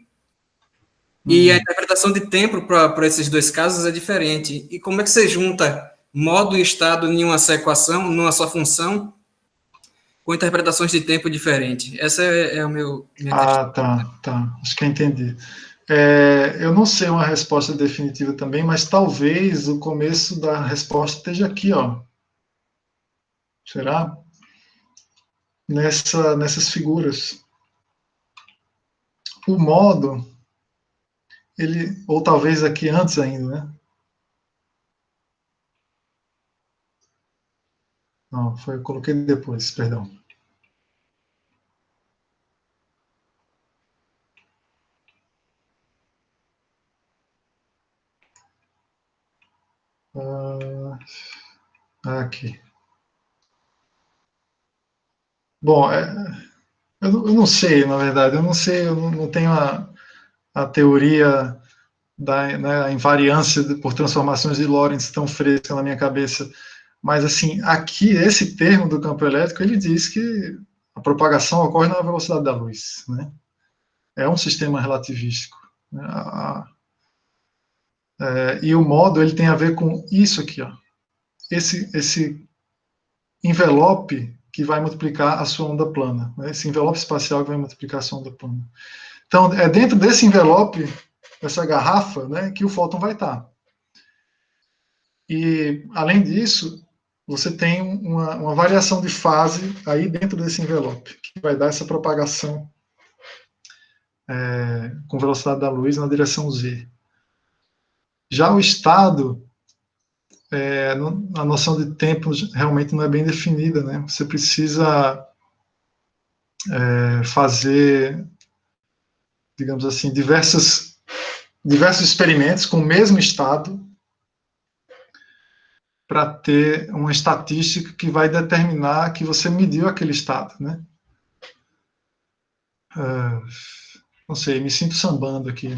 Speaker 5: E a interpretação de tempo para esses dois casos é diferente. E como é que você junta modo e estado em uma só equação, numa só função, com interpretações de tempo diferentes? Essa é a minha questão.
Speaker 2: Tá. Acho que eu entendi. Eu não sei uma resposta definitiva também, mas talvez o começo da resposta esteja aqui, ó. Será? Nessas figuras. O modo, ou talvez aqui antes ainda, né? Não, eu coloquei depois, perdão. Aqui. Bom, eu não sei, na verdade, eu não sei, eu não tenho a teoria né, a invariância por transformações de Lorentz tão fresca na minha cabeça, mas assim, aqui, esse termo do campo elétrico, ele diz que a propagação ocorre na velocidade da luz, né? É um sistema relativístico, né? E o modo, ele tem a ver com isso aqui, ó. Esse envelope que vai multiplicar a sua onda plana, né? Esse envelope espacial que vai multiplicar a sua onda plana. Então, é dentro desse envelope, essa garrafa, né, que o fóton vai estar. E, além disso, você tem uma variação de fase aí dentro desse envelope, que vai dar essa propagação com velocidade da luz na direção z. Já o estado, a noção de tempo realmente não é bem definida, né? Você precisa fazer, digamos assim, diversos experimentos com o mesmo estado para ter uma estatística que vai determinar que você mediu aquele estado, né? Não sei, me sinto sambando aqui.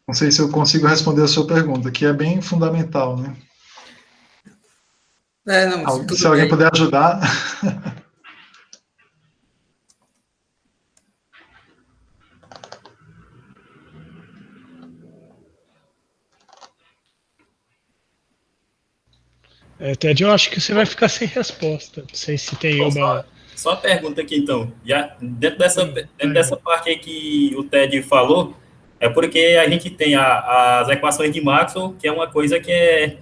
Speaker 2: Não sei se eu consigo responder a sua pergunta, que é bem fundamental, né? Se alguém puder ajudar.
Speaker 1: Ted, eu acho que você vai ficar sem resposta. Não sei se tem uma...
Speaker 6: Só uma pergunta aqui, então. Já, dentro dessa parte aí que o Ted falou, é porque a gente tem as equações de Maxwell, que é uma coisa que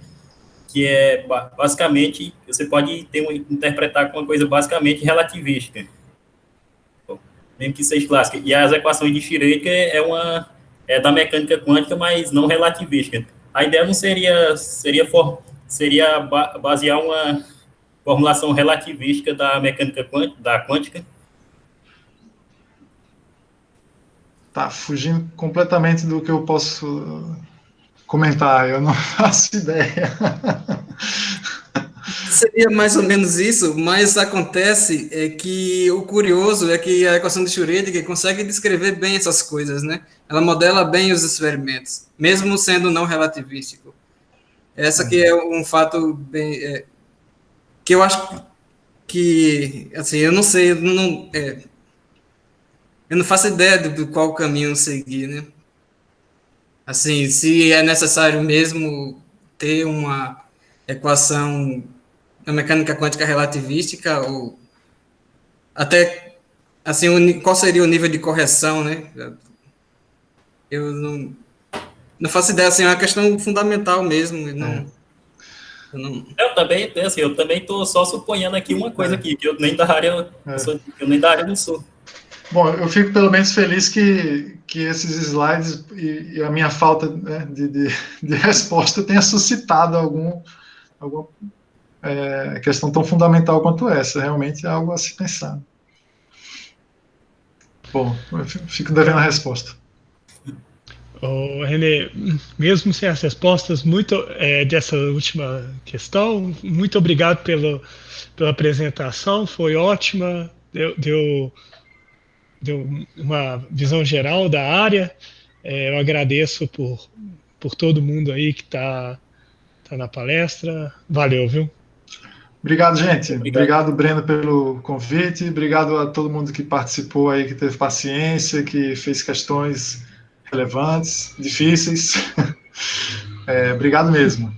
Speaker 6: é basicamente, você pode interpretar como uma coisa basicamente relativística, mesmo que seja clássica. E as equações de Schrödinger é da mecânica quântica, mas não relativística. A ideia não seria basear uma formulação relativística da mecânica quântica?
Speaker 2: Tá fugindo completamente do que eu posso comentar, eu não faço ideia.
Speaker 5: Seria mais ou menos isso, mas acontece que o curioso é que a equação de Schrödinger consegue descrever bem essas coisas, né? Ela modela bem os experimentos, mesmo sendo não relativístico. Essa que é um fato bem... que eu acho que, assim, eu não sei, eu não faço ideia do qual caminho seguir, né? Assim, se é necessário mesmo ter uma equação na mecânica quântica relativística, ou até, assim, qual seria o nível de correção, né? Eu não faço ideia, assim, é uma questão fundamental mesmo.
Speaker 6: Eu também, assim, eu também estou só suponhando aqui uma coisa aqui, que eu nem da área, eu nem da área não sou.
Speaker 2: Bom, eu fico pelo menos feliz que esses slides e a minha falta, né, de resposta tenha suscitado alguma questão tão fundamental quanto essa. Realmente é algo a se pensar. Bom, eu fico devendo a resposta.
Speaker 1: René, mesmo sem as respostas dessa última questão, muito obrigado pela apresentação, foi ótima, deu uma visão geral da área. Eu agradeço por todo mundo aí que está na palestra. Valeu, viu?
Speaker 2: Obrigado, gente. Obrigado, Breno, pelo convite. Obrigado a todo mundo que participou aí, que teve paciência, que fez questões relevantes, difíceis. Obrigado mesmo.